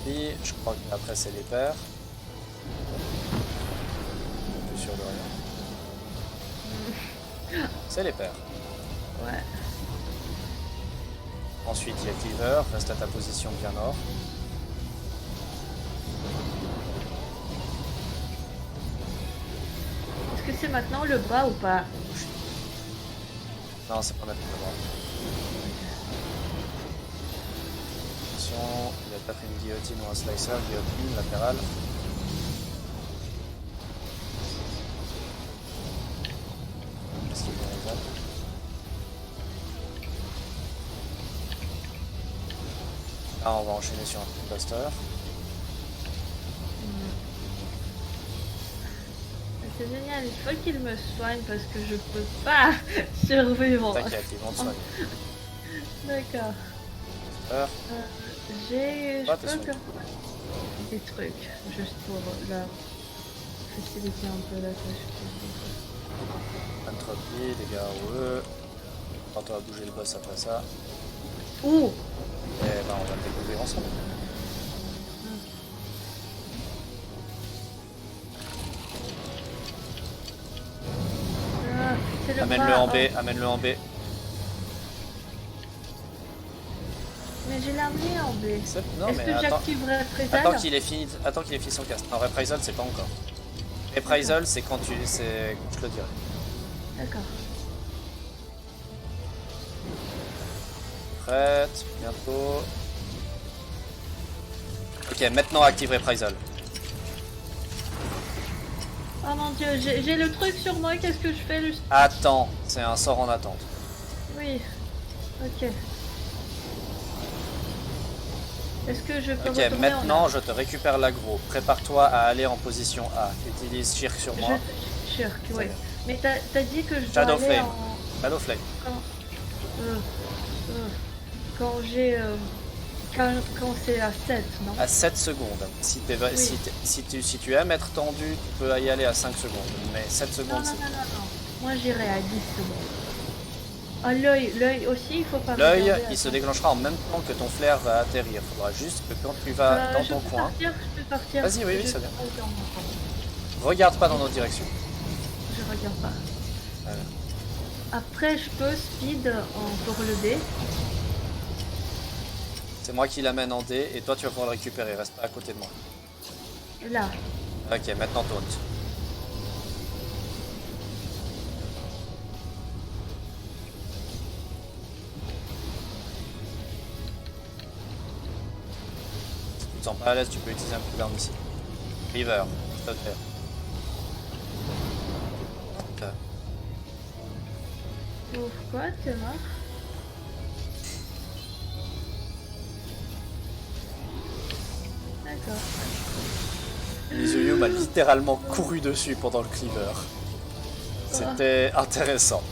Et je crois qu'après, c'est les pairs. Je suis sûr de rien. C'est les pairs. Ouais. Ensuite, il y a Cleaver. Reste à ta position bien nord. Est-ce que c'est maintenant le bras ou pas? Non, c'est pas maintenant le bras. Attention, il y a peut-être une guillotine ou un slicer. Guillotine latérale. Est-ce qu'il vient les autres? Là, on va enchaîner sur un buster. C'est génial, il faut qu'il me soigne parce que je peux pas survivre. T'inquiète, ils vont te soigner. D'accord. Heure. J'ai... Ah, je t'es peux soigné. faire des trucs, juste pour leur faciliter un peu la tâche. Entropie, dégâts OE. Tente-toi à bouger le boss après ça. Ouh! Et ben, on va le découvrir ensemble. Ah, c'est le Amène-le bras. en B, Oh. amène-le en B. Mais j'ai l'amené en B. Non, Est-ce mais que attends, j'activerai Reprisal? attends qu'il ait fini son cast. Non, Reprisal, c'est pas encore. Reprisal, c'est quand tu. C'est. Je te le dirai. D'accord. Prête, bientôt. Ok, maintenant active Reprisal. Oh mon dieu, j'ai le truc sur moi, qu'est-ce que je fais juste? Attends, c'est un sort en attente. Oui. Ok. Est-ce que je peux Ok, retourner maintenant je te récupère l'aggro. Prépare-toi à aller en position A. Utilise Shirk sur moi. Shirk, oui. Mais t'as dit que je dois Shadow aller Flame. en... Shadow Flame. Quand j'ai... Quand c'est à 7, non? À 7 secondes. Si tu aimes être tendu, tu peux y aller à 5 secondes. Mais 7 Non, secondes, non, c'est... non, non, non. Moi j'irai à 10 secondes. Ah, l'œil aussi, il faut pas L'œil, regarder, il se attends. déclenchera en même temps que ton flair va atterrir. Il faudra juste que quand tu vas dans ton coin... Je peux partir. Vas-y, oui, Je ça vient. peux pas dans mon coin. Regarde pas dans notre direction. Je regarde pas. Voilà. Après, je peux speed pour le dé. C'est moi qui l'amène en D et toi tu vas pouvoir le récupérer, reste pas à côté de moi. Là. Ok, maintenant taunt. Si tu te sens pas à l'aise, tu peux utiliser un cooldown ici. River, s'il te plaît. Pourquoi t'es mort? D'accord. Mizuyu m'a littéralement couru dessus pendant le cleaver. C'était intéressant.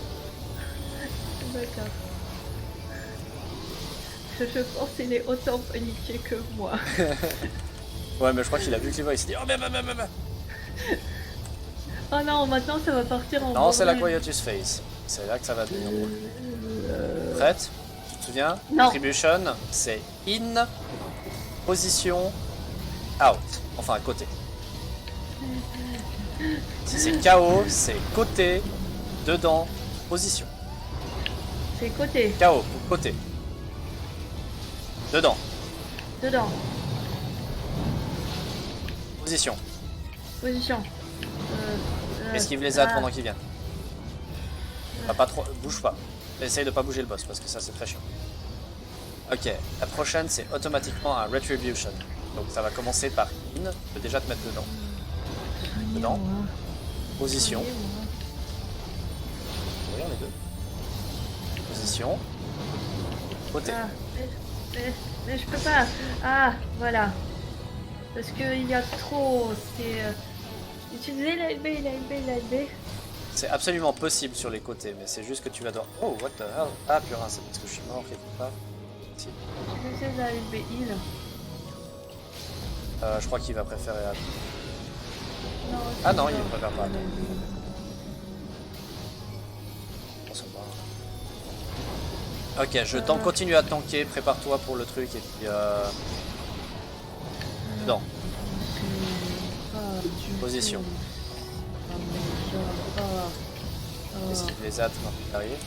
D'accord. Je pense qu'il est autant paniqué que moi. Ouais, mais je crois qu'il a vu le cleaver, il s'est dit oh mais. Oh non, maintenant ça va partir en Non, c'est la bordel. Quietus Phase. C'est là que ça va devenir drôle. Prête? Tu te souviens? Non. Attribution, c'est in, position, out. Enfin, côté. Si c'est KO, c'est côté, dedans, position. C'est côté. KO, côté. Dedans, Dedans. position. Position. Esquive les ZAD pendant qu'ils viennent. Pas trop, bouge pas. Essaye de pas bouger le boss parce que ça c'est très chiant. Ok, la prochaine c'est automatiquement un Retribution. Donc ça va commencer par in, tu peux déjà te mettre dedans. Dedans. Position. Voyons les deux. Position. Côté. Ah, mais je peux pas. Ah, voilà. Parce qu'il y a trop. C'est. Utiliser la LB, la LB, la LB. C'est absolument possible sur les côtés, mais c'est juste que tu vas devoir... Oh, what the hell? Ah, putain, c'est parce que je suis mort quelque part. Si. Utiliser la LB heal. Je crois qu'il va préférer... Non, Ah non, il ne préfère pas. On se bat. Ok, je continue à tanker, prépare-toi pour le truc et puis... Dedans. Position. Esquive les ZAD quand il arrive.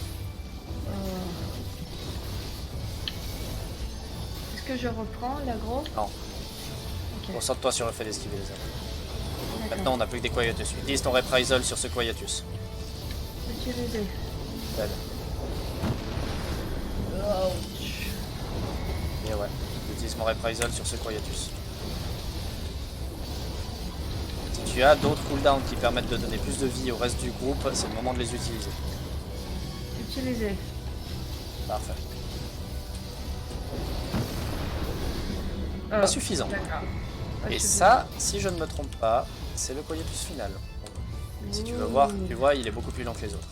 Est-ce que je reprends l'aggro? Non. Ok. Concentre-toi sur le fait d'esquiver les ZAD. D'accord. Maintenant, on n'a plus que des Quietus. Utilise ton Reprisal sur ce Quietus. Utiliser. Belle. Ouch. Et ouais, j'utilise mon Reprisal sur ce Quietus. Si tu as d'autres cooldowns qui permettent de donner plus de vie au reste du groupe, c'est le moment de les utiliser. Utiliser. Parfait. Pas suffisant. D'accord. Et ça, si je ne me trompe pas, c'est le Quietus final. Si tu veux voir, tu vois, il est beaucoup plus lent que les autres.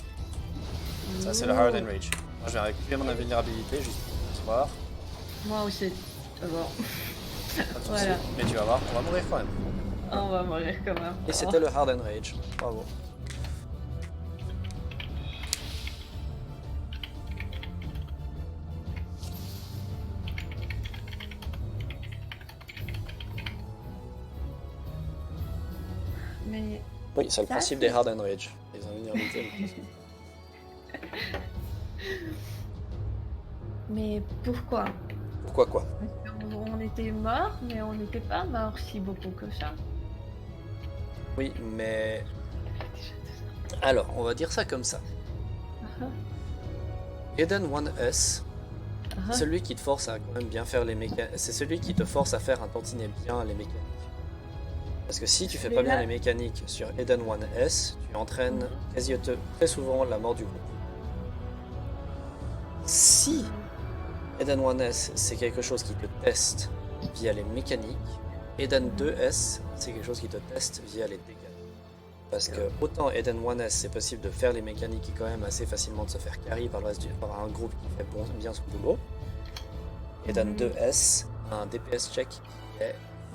Ça, c'est le Hard Enrage. Moi, je vais récupérer mon invulnérabilité juste pour voir. Moi aussi. D'abord. Pas de soucis. Voilà. Mais tu vas voir, on va mourir quand même. On va mourir quand même. Et c'était le Hard Enrage. Bravo. Mais Oui, c'est le ça, principe des Hard Enrage. Les invulnérabilités. Mais pourquoi? Pourquoi quoi? On était mort, mais on n'était pas mort si beaucoup que ça. Oui, mais... Alors, on va dire ça comme ça. Eden 1S, c'est celui qui te force à quand même bien faire les mécaniques. C'est celui qui te force à faire un tantinet bien les mécaniques. Parce que si tu fais pas bien les mécaniques sur Eden 1S, tu entraînes quasi très souvent la mort du groupe. Si Eden 1S c'est quelque chose qui te teste via les mécaniques, Eden 2S c'est quelque chose qui te teste via les dégâts. Parce que autant Eden 1S c'est possible de faire les mécaniques et quand même assez facilement de se faire carry par un groupe qui fait bien son boulot. Eden 2S a un DPS check qui est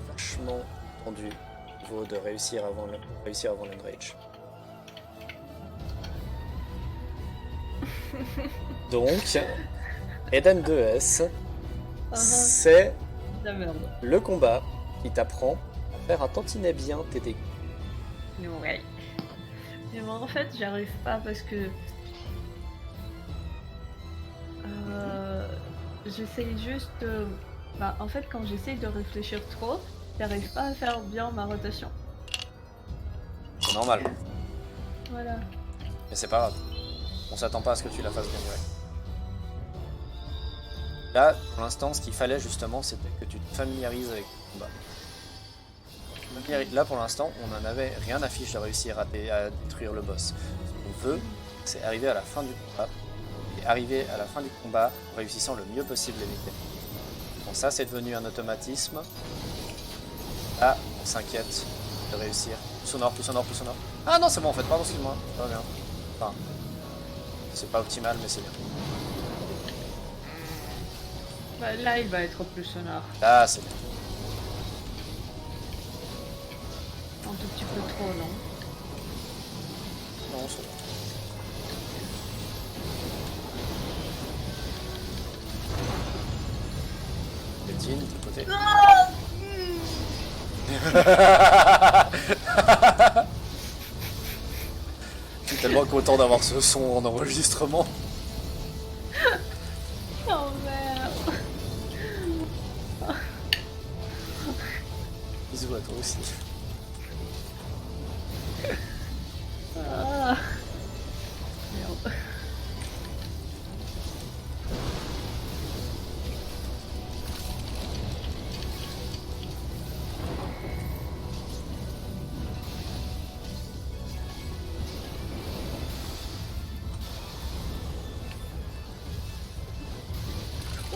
vachement tendu au niveau de réussir avant l'enrage. Donc Eden 2S c'est La merde. le combat qui t'apprend à faire un tantinet bien tes dégâts. Ouais. Mais bon, en fait, j'arrive pas parce que j'essaye juste Bah, en fait, quand j'essaye de réfléchir trop, j'arrive pas à faire bien ma rotation. C'est normal. Voilà. Mais c'est pas grave. On s'attend pas à ce que tu la fasses bien direct. Là, pour l'instant, ce qu'il fallait justement, c'était que tu te familiarises avec le combat. Là, pour l'instant, on n'en avait rien à fiche de réussir à détruire le boss. Ce qu'on veut, c'est arriver à la fin du combat. Et arriver à la fin du combat en réussissant le mieux possible les mécaniques. Bon, ça, c'est devenu un automatisme. Là, on s'inquiète de réussir. Plus au nord, plus au nord, plus au nord. Ah non, c'est bon en fait, pardon, excuse-moi. Ça va bien. Enfin, c'est pas optimal, mais c'est bien. Bah, là, il va être plus sonore. Là, c'est bien. Un tout petit peu trop, non? Non, c'est bon. Bettine, de côté. Je suis tellement content d'avoir ce son en enregistrement. Oh merde. Bisous à toi aussi. Ah. Merde.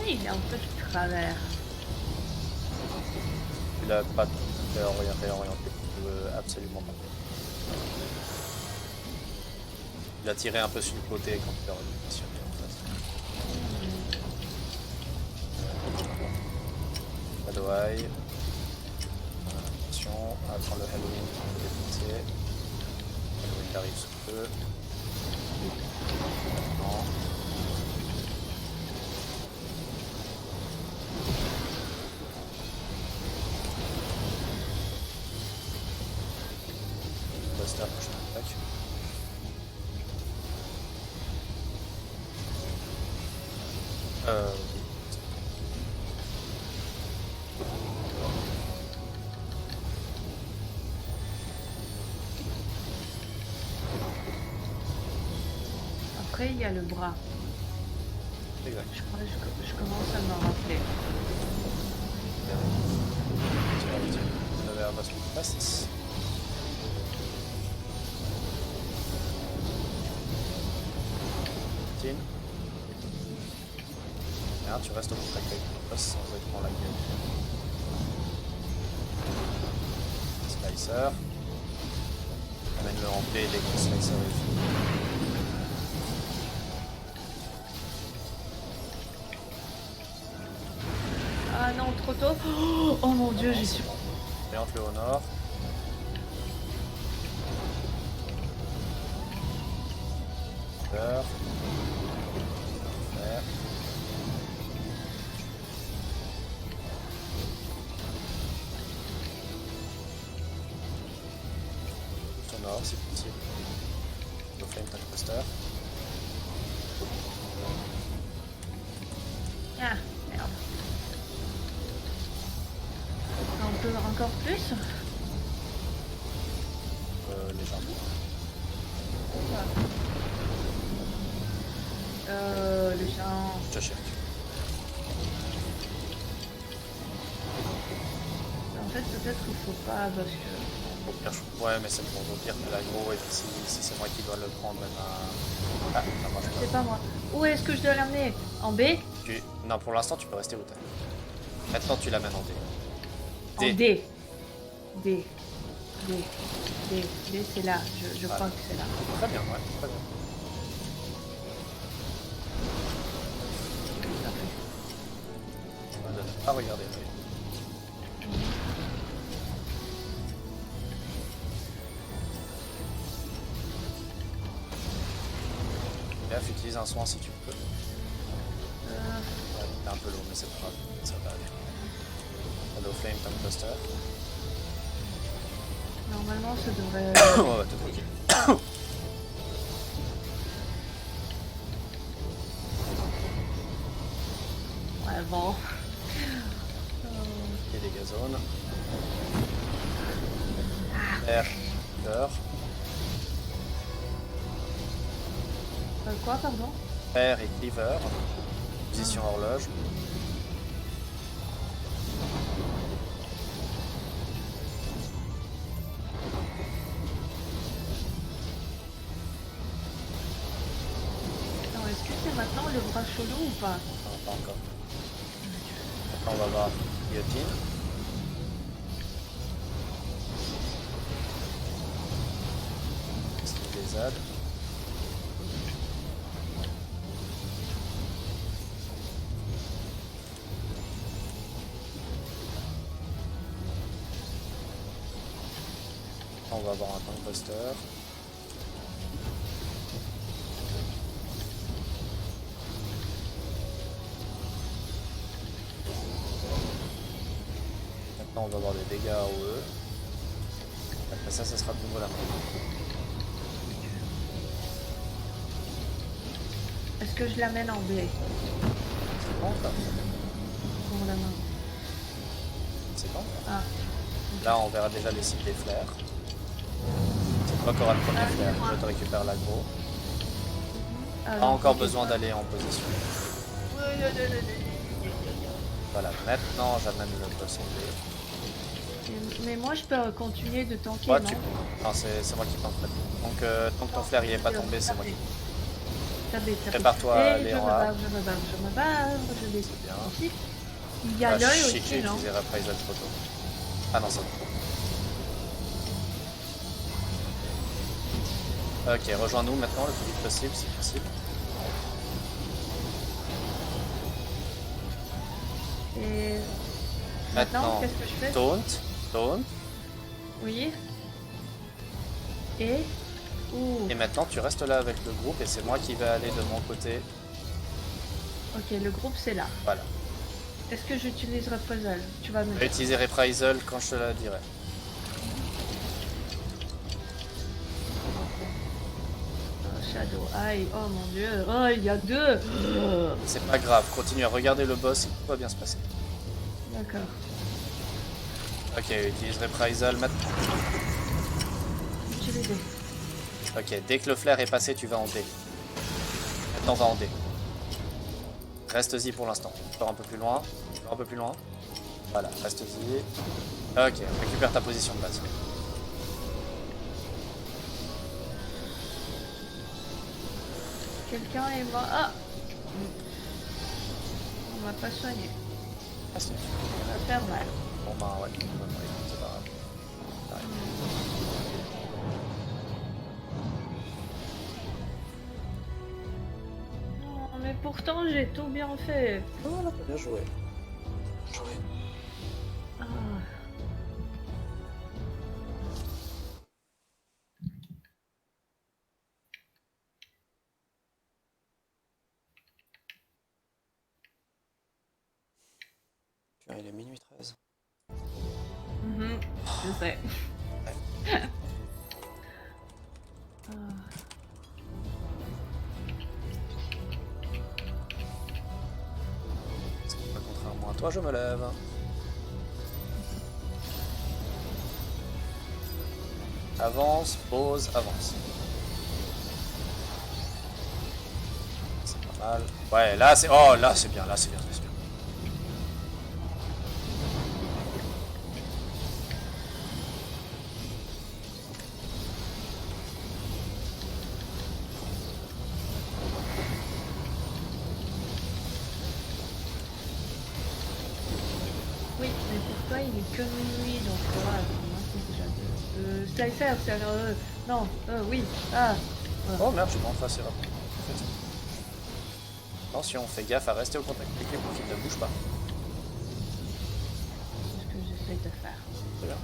Il est un peu de travers. Il a pas réorienté. Je veux absolument pas. Il a tiré un peu sur le côté quand il a repositionné en face. Adoai. Attention, on va prendre le Halloween pour le défoncer. Halloween arrive sous peu. Non. Buster, prochaine attaque. Après, il y a le bras. Exact. Je crois que je commence à me rappeler. Vous avez un bastion de passe. Merde, tu restes au contact avec le boss sans être dans la gueule. Slicer. Amène-le en paix dès que le slicer est fini. Ah non, trop tôt. Oh mon dieu, j'y suis. Oriente-le au nord. Faire. Au nord, si possible. Le flame tank buster. Ah, merde. Un peu encore plus. Légèrement. Le chien. Je te cherche. En fait, peut-être qu'il faut pas parce que. Au pire, ouais, mais c'est bon. Au pire, tu l'aggro et puis si c'est moi qui dois le prendre, eh ben... Ah, ça marche pas. C'est pas moi. Où est-ce que je dois l'amener? En B? Non, pour l'instant, tu peux rester où t'es. Maintenant, tu l'amènes en D. En D. D. D. D. D, c'est là. Je crois que c'est là. Très bien, ouais, très bien. On va ne pas regarder. Bref, utilise un soin si tu peux. Ouais, t'es un peu lourd, mais c'est pas grave, ça va aller. Hello Flame Tank Buster. Normalement, ça devrait. Ouais, tout ok. Ouais, bon. Quoi, pardon? Fer et cleaver. Position horloge. Alors, est-ce que c'est maintenant le bras chelou ou pas? Non, pas encore. Maintenant, on va voir guillotine. Esquive des ZAD. On va avoir un tank buster. Maintenant on va avoir des dégâts AOE. Après ça sera de nouveau la main. Est-ce que je l'amène en B C'est bon ça? pour la main? C'est bon. Ah. Là on verra déjà les cibles des flares. C'est toi qui auras le premier flair. Je te récupère l'aggro. Pas encore besoin d'aller en position. Voilà, maintenant j'amène le boss en B. Mais moi je peux continuer de tanker, Ouais, non? Non, c'est moi qui tente. Donc tant que ton flair il est pas tombé, c'est moi qui. Prépare-toi à aller en A. Je me barre, je vais C'est bien. ici. Il y a l'œil J'ai aussi, non? utilisé Reprisal trop tôt. Ah non, c'est bon. Ok, rejoins-nous maintenant le plus vite possible, si possible. Et maintenant, qu'est-ce que je fais? Taunt. Oui. Et ouh. Et maintenant tu restes là avec le groupe et c'est moi qui vais aller de mon côté. Ok, le groupe c'est là. Voilà. Est-ce que j'utilise Reprisal? Tu vas me Je vais dire. utiliser Reprisal quand je te la dirai. Shadow, aïe, oh mon dieu, oh il y a deux. C'est pas grave, continue à regarder le boss, tout va bien se passer. D'accord. Ok, utilise Reprisal maintenant. Utiliser. Ok, dès que le flair est passé, tu vas en D. Maintenant, va en D. Reste-y pour l'instant. Encore un peu plus loin. Encore un peu plus loin. Voilà, reste-y. Ok, récupère ta position de base. Quelqu'un est mort. Ah, on m'a pas soigné. Ah, si. Ça va faire mal. Bon bah ouais, c'est pas grave. Ouais. Non, mais pourtant j'ai tout bien fait. Voilà, bien joué. Bien joué. Ah. Putain, il est minuit 13. Je sais. Parce que contrairement à toi, je me lève. Avance, pause, avance. C'est pas mal. Ouais, là c'est. Oh, là c'est bien, là c'est bien, c'est bien. Oui, mais pour toi il est que minuit, donc voilà, pour moi c'est déjà deux. Slicer, c'est non, oui, ah. Oh merde, je m'en assez rapide. Attention, fais gaffe à rester au contact de l'équipe pour qu'il ne bouge pas. C'est ce que j'essaie de faire. C'est bien.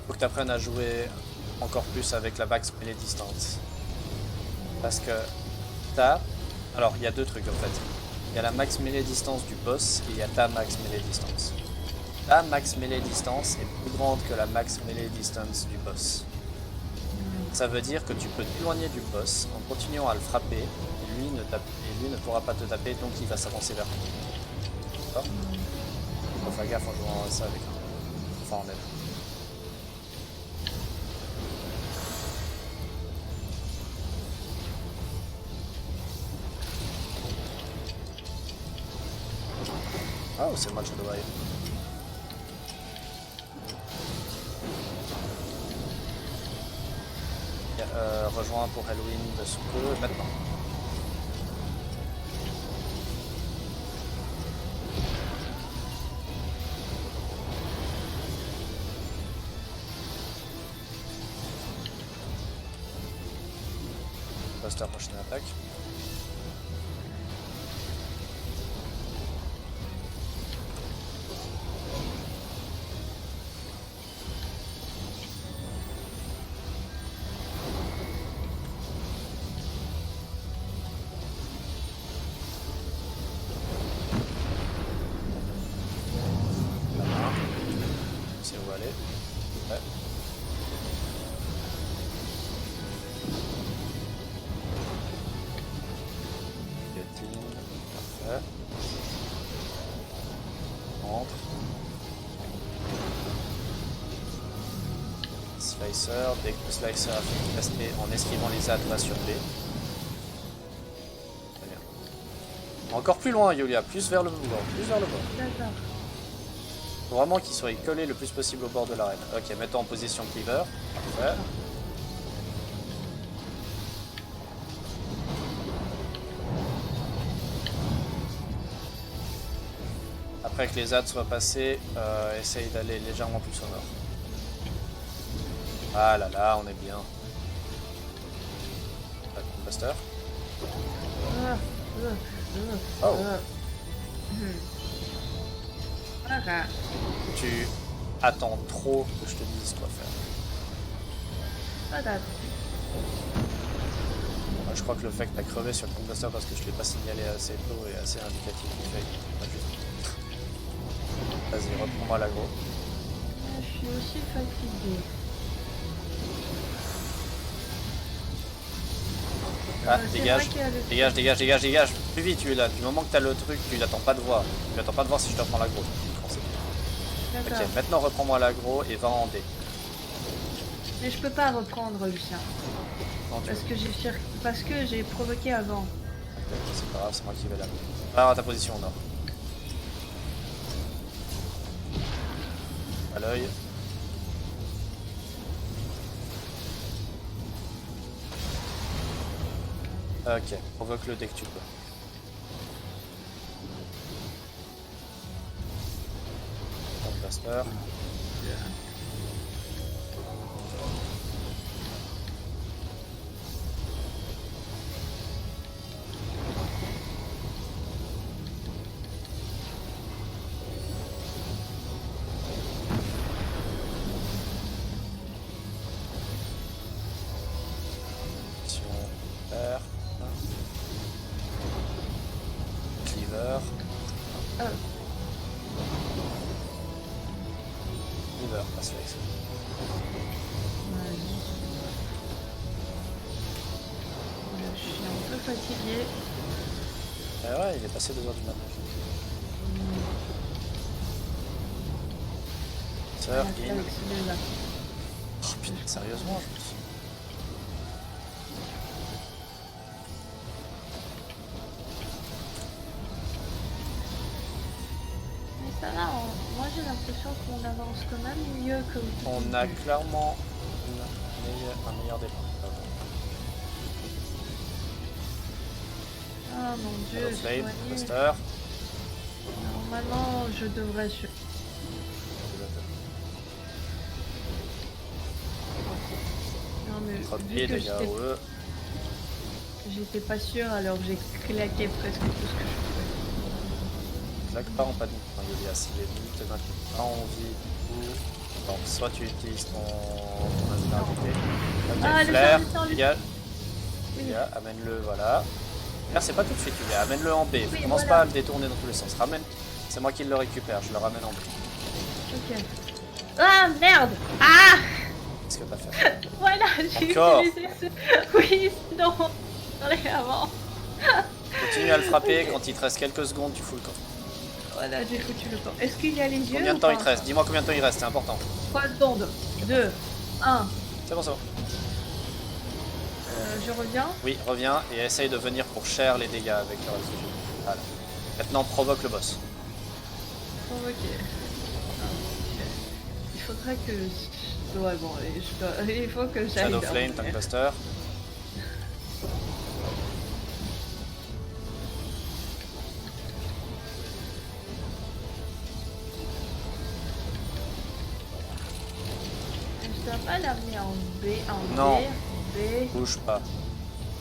Faut que tu apprennes à jouer encore plus avec la max melee distance. Parce que t'as. Alors, il y a deux trucs en fait. Il y a la max melee distance du boss et il y a ta max melee distance. Ta max melee distance est plus grande que la max melee distance du boss. Ça veut dire que tu peux t'éloigner du boss en continuant à le frapper et lui ne pourra pas te taper, donc il va s'avancer vers toi. D'accord? Faut faire gaffe en jouant ça avec un. Enfin, en aide. Ah, c'est le match de Wave. Rejoins pour Halloween de ce peu maintenant. Buster, prochaine attaque. Slicer, dès que le Slicer a fait passer en esquivant les ZAD, va sur B. Très bien. Encore plus loin, Yulia, plus vers le bord, plus vers le bord. D'accord. Faut vraiment qu'il soit collé le plus possible au bord de l'arène. Ok, mets-toi en position cleaver. Parfait. Après que les ZAD soient passés, essaye d'aller légèrement plus au nord. Ah là là, on est bien. Buster. Oh. Voilà. Tu attends trop que je te dise quoi faire. Voilà. Je crois que le fait que tu as crevé sur le compte Buster parce que je ne l'ai pas signalé assez tôt et assez indicatif du fait que pas juste. Vas-y, reprends-moi l'aggro. Je suis aussi fatigué. Ah, dégage, dégage. Plus vite, tu es là. Du moment que tu as le truc, tu n'attends pas de voir. Tu n'attends pas de voir si je te reprends l'aggro. Ok, maintenant reprends-moi l'aggro et va en D. Mais je peux pas reprendre, Lucien. Non, Parce que j'ai provoqué avant. C'est pas grave, c'est moi qui vais là. Va à ta position au nord. À l'œil. Ok, provoque-le dès que tu peux. Buster. Cleaver. Cleaver, passe là. Je suis un peu fatigué. Ouais, il est passé 2 heures du matin. Sœur, in. Oh putain, sérieusement, je me suis... Ça va, moi j'ai l'impression qu'on avance quand même mieux que... On a clairement un meilleur départ. Ah mon dieu, Flame, Buster. Normalement, je devrais... Non mais vu que j'étais pas sûre, alors j'ai claqué presque tout ce que je pouvais. Claque pas en panique, Yulia, si les minutes n'ont pas envie du coup. Donc soit tu utilises ton invulnérabilité. Ok, ah, flair, dégage. Yulia, amène-le, voilà. Là c'est pas tout de suite, Yulia, amène-le en B. Oui, Commence voilà. pas à le détourner dans tous les sens. Ramène. C'est moi qui le récupère, je le ramène en B. Ok. Ah merde. Ah. Qu'est-ce que t'as fait? Voilà, j'ai utilisé ce... Oui, sinon, j'en ai avant. Continue à le frapper, quand il te reste quelques secondes, tu fous le camp. Voilà, j'ai foutu le camp. Est-ce qu'il y a les yeux? Combien de temps il te reste? Dis-moi combien de temps il reste, c'est important. 3 secondes. 2, 1. C'est bon, c'est bon. Je reviens. Oui, reviens et essaye de venir pour share les dégâts avec le réfugié. Voilà. Maintenant, provoque le boss. Ok. Ok. Il faudrait que... Ouais, bon, il faut que j'aille Shadow dormir. Flame, Tank Buster. Je dois pas l'amener en B, en Non. D, B. Bouge pas.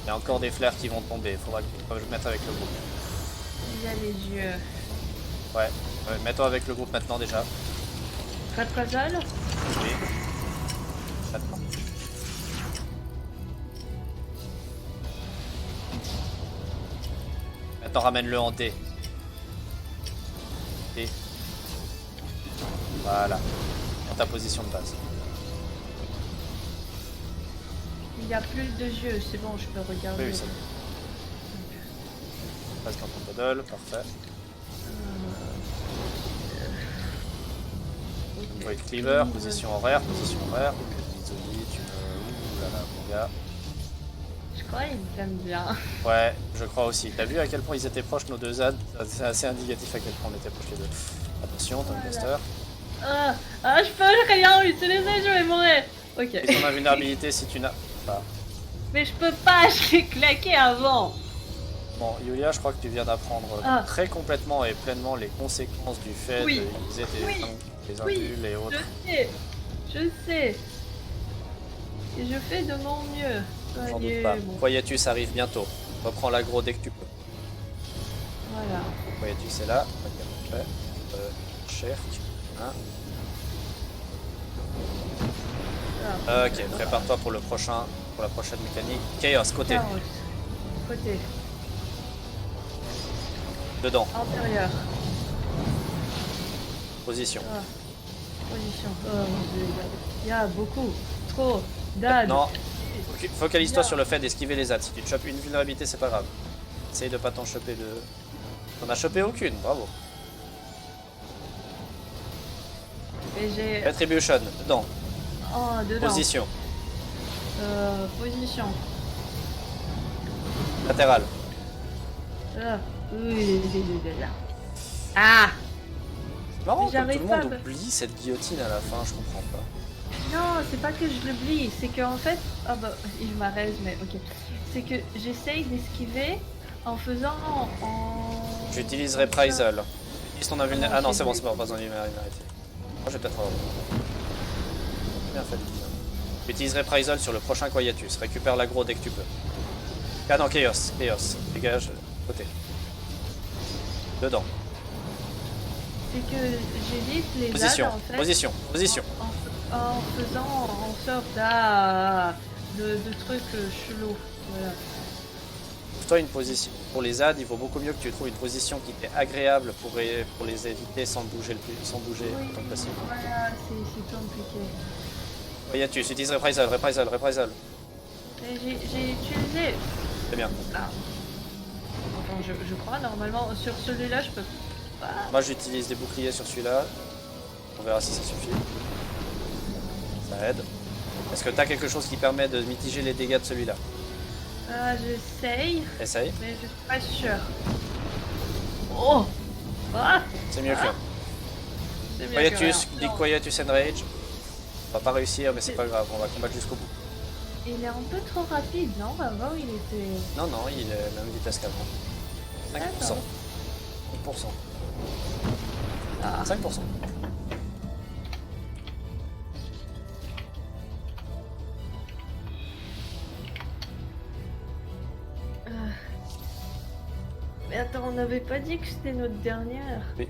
Il y a encore des flares qui vont tomber. Il faudra que je mette avec le groupe. Il a les yeux. Ouais. Mets-toi avec le groupe maintenant déjà. Ratrazol? Oui. Maintenant. Maintenant ramène-le en D. D. Voilà. Dans ta position de base. Il a plus de yeux, c'est bon, je peux regarder. Oui, oui, c'est bon. Passe dans ton paddle, parfait. Void Cleaver, position horaire, position horaire. Izoli, tu me... Ouh là là, mon gars. Je crois qu'il t'aime bien. Ouais, je crois aussi. T'as vu à quel point ils étaient proches nos deux ZAD? C'est assez indicatif à quel point on était proches les deux. Attention, Tank Buster. Je peux rien utiliser, je vais mourir. Ok. Et ton invulnérabilité si tu n'as pas. Mais je peux pas, je l'ai claqué avant. Bon, Yulia, je crois que tu viens d'apprendre très complètement et pleinement les conséquences du fait d'utiliser des invuls et autres. Je sais. Et je fais de mon mieux. J'en doute pas. Quietus arrive bientôt. Reprends l'aggro dès que tu peux. Voilà. Quietus est là. Ok, Cherk. Hein. Ok, prépare-toi pour le prochain, pour la prochaine mécanique. Chaos, côté. Chaos. Côté. Dedans. Intérieur. Position. Position. Il y a beaucoup. Trop. Dad. Non. Focalise-toi sur le fait d'esquiver les ZAD. Si tu te chopes une vulnérabilité, c'est pas grave. Essaye de pas t'en choper de... T'en as chopé aucune, bravo. Et j'ai... Retribution, dedans. Oh, dedans. Position. Position. Latéral. Oui. Ah! C'est marrant que tout J'arrive le pas monde à- oublie cette guillotine à la fin, je comprends pas. Non, c'est pas que je l'oublie, c'est qu'en fait... Ah bah, il m'arrête, mais ok. C'est que j'essaye d'esquiver en faisant en... J'utilise Reprisal. Utilise ton invulnérabilité. Ah non, c'est bon, pas besoin d'invulnérabilité. Moi, je vais peut-être... Bien fait, Utilise Reprisal sur le prochain Quietus. Récupère l'aggro dès que tu peux. Ah non, Chaos. Dégage, côté. Dedans. C'est que j'évite les Position, ZAD, en fait. position. En faisant en sorte de trucs chelous. Voilà. Trouve-toi une position. Pour les ZAD, il vaut beaucoup mieux que tu trouves une position qui t'est agréable pour les éviter sans bouger autant que possible. Voilà, c'est compliqué. Quietus, utilise Reprisal. Et j'ai utilisé... C'est bien. Ah. Enfin, je crois, normalement, sur celui-là, je peux pas... Moi, j'utilise des boucliers sur celui-là. On verra si ça suffit. Ça aide. Est-ce que tu as quelque chose qui permet de mitiger les dégâts de celui-là? J'essaye, Essaye. mais je suis pas sûre. Oh! Ah! C'est mieux que rien. C'est mieux que Quietus, rien. Big Quietus Enrage. On va pas réussir, mais c'est pas grave. On va combattre jusqu'au bout. Il est un peu trop rapide, non? Avant, il était... Non, il est la même vitesse qu'avant. 5%. 5%. Ah. 5%. Mais attends, on n'avait pas dit que c'était notre dernière. Oui.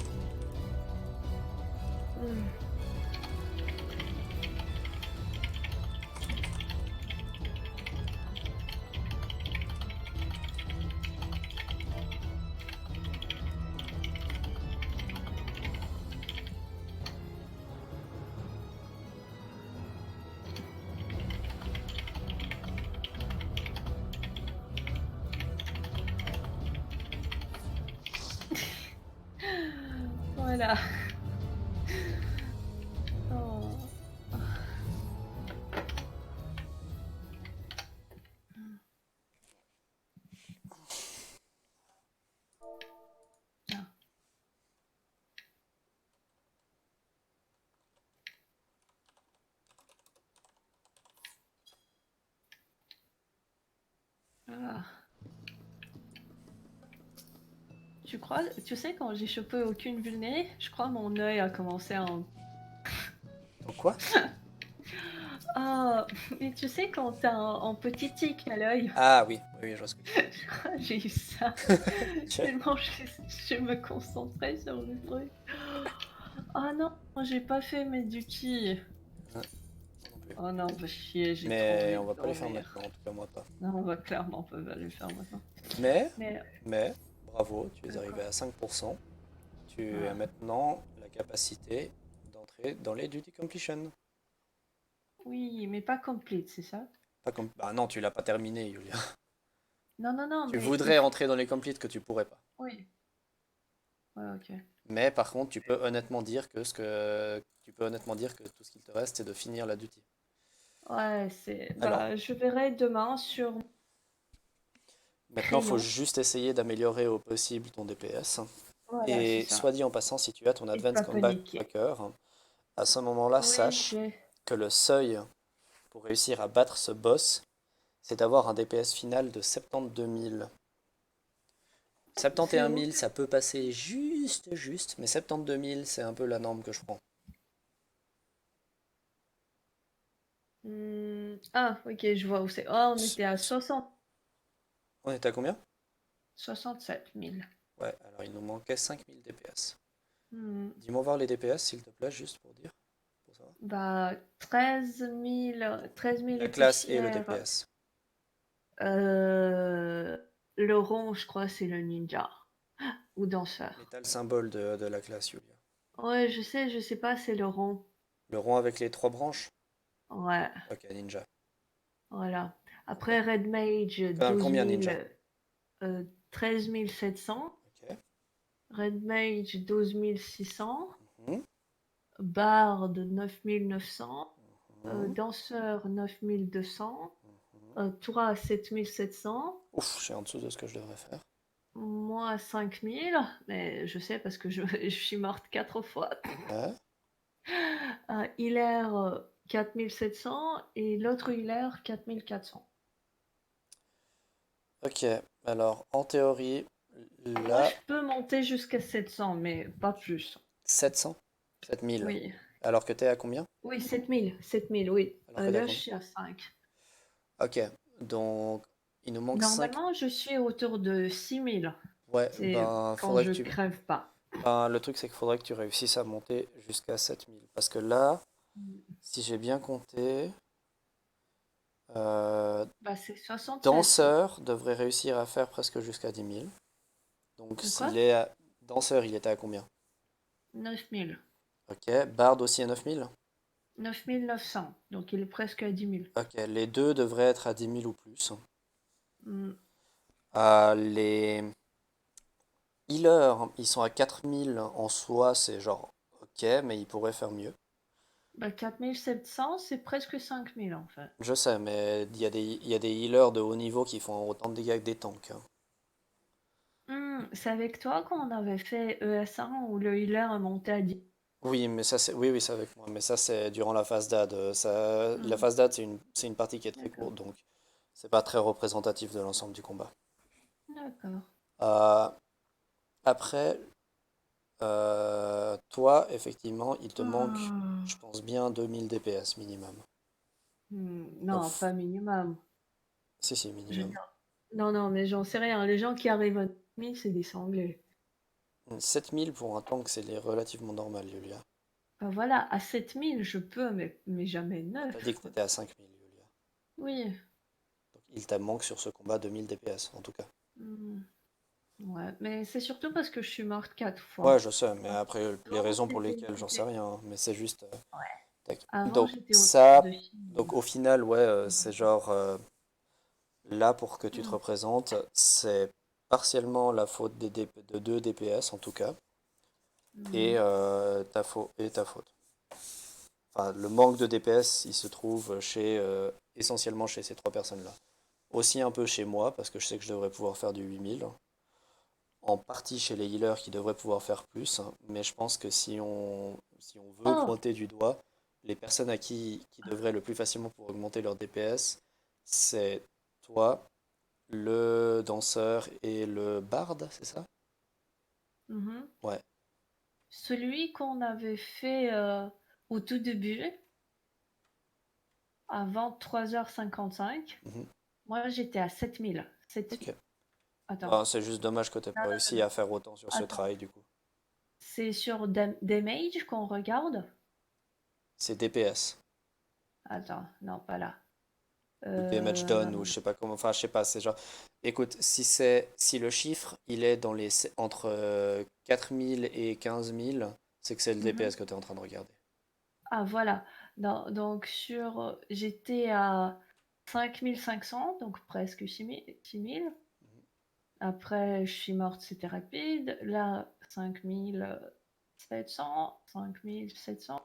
Voilà. Oh. tu crois, tu sais, quand j'ai chopé aucune vulnérée, je crois mon œil a commencé à en... Donc quoi? Ah, mais tu sais, quand t'as un petit tic à l'œil, Ah oui, oui, je vois ce que tu veux je crois que j'ai eu ça. dire. Tellement je me concentrais sur le truc. Ah non, j'ai pas fait mes duties. Hein, moi non plus. Oh non, va chier, j'ai trop Mais envie on de va pas les faire dormir. maintenant, en tout cas moi pas. Non, on va clairement pas le faire maintenant. Mais, Mais, mais, bravo, tu es quoi? arrivé à 5%. Tu as Ah. maintenant la capacité d'entrer dans les duty completion. Oui, mais pas complete, c'est ça? Pas comme... Bah non, tu l'as pas terminé, Julia. Non, non, non, Tu mais il voudrais faut... rentrer dans les complete que tu pourrais pas. Oui, ouais, ok. Mais par contre, tu peux honnêtement dire que tu peux honnêtement dire que tout ce qu'il te reste, c'est de finir la duty. Ouais, c'est... Alors, Bah, je verrai demain sur mon maintenant, il faut crayon. juste essayer d'améliorer au possible ton DPS. Voilà, c'est Et ça. soit dit en passant, si tu as ton Et de Advanced pas Combat paniquer. Tracker, à ce moment-là, Oui, sache j'ai... que le seuil pour réussir à battre ce boss, c'est d'avoir un DPS final de 72 000. 71 C'est où? 000, ça peut passer juste, mais 72 000, c'est un peu la norme que je prends. Ah, ok, je vois où c'est. Oh, on était à 60... On est à combien? 67 000. Ouais, alors il nous manquait 5000 DPS. Hmm. Dis-moi voir les DPS, s'il te plaît, juste pour dire, pour savoir. Bah, 13 000 La classe et le épicières. DPS. Euh, le rond, je crois, c'est le ninja. Ou Mais danseur. t'as le symbole de la classe, Julia. Ouais, je sais pas, c'est le rond. Le rond avec les trois branches? Ouais, Ok, ninja. voilà. Ok. Après, Red Mage, Combien ninja? 13 700. Ok. Red Mage, 12 600. Mhm, Bard, 9 900. mhm, Danseur, 9 200. mhm. Toi, 7 700. Ouf, je suis en dessous de ce que je devrais faire. Moi, 5 000. Mais je sais parce que je suis morte 4 fois. Ouais. Healer, 4 700. Et l'autre healer, 4 400. Ok, alors en théorie, Moi, je là, peux monter jusqu'à 700, mais pas plus. 700? 7000. Oui. Alors que t'es à combien? Oui, 7 000, oui. Alors que t'es à Là, je combien? suis à 5. Ok, donc il nous manque 5. Normalement, je suis autour de 6 000. Ouais, C'est ben quand faudrait que je tu... crève pas. Ben, le truc c'est qu'il faudrait que tu réussisses à monter jusqu'à 7000. Parce que là, si j'ai bien compté, euh, Bah, c'est 67. danseur devrait réussir à faire presque jusqu'à 10 000. Donc De quoi? s'il est à... Danseur, il était à combien? 9 000. Ok, Bard aussi à 9000. 9 900. Donc, il est presque à 10 000. Ok, les deux devraient être à 10 000 ou plus. Hmm. Les healers, ils sont à 4000 en soi, c'est genre ok, mais ils pourraient faire mieux. Bah, 4 700, c'est presque 5 000 en fait. Je sais, mais il y a des healers de haut niveau qui font autant de dégâts que des tanks, hein. C'est avec toi qu'on avait fait ES1 où le healer est monté à 10. Oui, mais ça c'est oui, oui, c'est avec moi, mais ça c'est durant la phase d'ad. Ça, la Hmm. phase d'ad c'est une partie qui est très D'accord. courte, donc c'est pas très représentatif de l'ensemble du combat. D'accord. Euh, après, toi, effectivement, il te manque, Ah. je pense bien 2000 DPS minimum. Non, Ouf. pas minimum. Si, si, Je- minimum. Non, non, mais j'en sais rien. Les gens qui arrivent à 1000, c'est des sanglés. 7000 pour un tank, c'est relativement normal, Julia. Bah voilà, à 7000, je peux, mais jamais Bah, t'as dit 9. que t'étais à 5000, Julia. Oui. Donc il t'a manque sur ce combat 2000 DPS, en tout cas. Hmm. Ouais, mais c'est surtout parce que je suis morte 4 Ouais, fois. je sais, mais après, les Avant, raisons pour lesquelles, j'en sais j'étais... rien, hein, mais c'est juste... Ouais. tac. Avant, Donc j'étais autour ça, de 6000. donc au final, ouais, c'est genre... là, pour que tu te Hmm. représentes, c'est partiellement la faute de 2 DPS, en tout cas, et, Hmm. ta faute. Enfin, le manque de DPS, il se trouve essentiellement chez ces trois personnes-là. Aussi un peu chez moi, parce que je sais que je devrais pouvoir faire du 8000. En partie chez les healers qui devraient pouvoir faire plus. Mais je pense que si on veut Oh! pointer du doigt, les personnes à qui devraient le plus facilement pour augmenter leur DPS, c'est toi, le danseur et le barde, c'est ça? Mhm. Ouais. Celui qu'on avait fait au tout début, avant 3h55, Mhm. moi j'étais à 7000. Ok. Attends. Bah, c'est juste dommage que t'aies Non, pas non, non, réussi non. à faire autant sur ce Attends. travail du coup. C'est sur Damage qu'on regarde? C'est DPS. Attends, non, pas là. Ou damage done, ou je sais pas comment, enfin je sais pas, c'est genre, écoute, si le chiffre il est entre 4000 et 15000, c'est que c'est le mhm. DPS que tu es en train de regarder. Ah, voilà. Non, donc j'étais à 5500, donc presque 6000. Mhm. Après, je suis morte, c'était rapide. Là, 5700, 5700.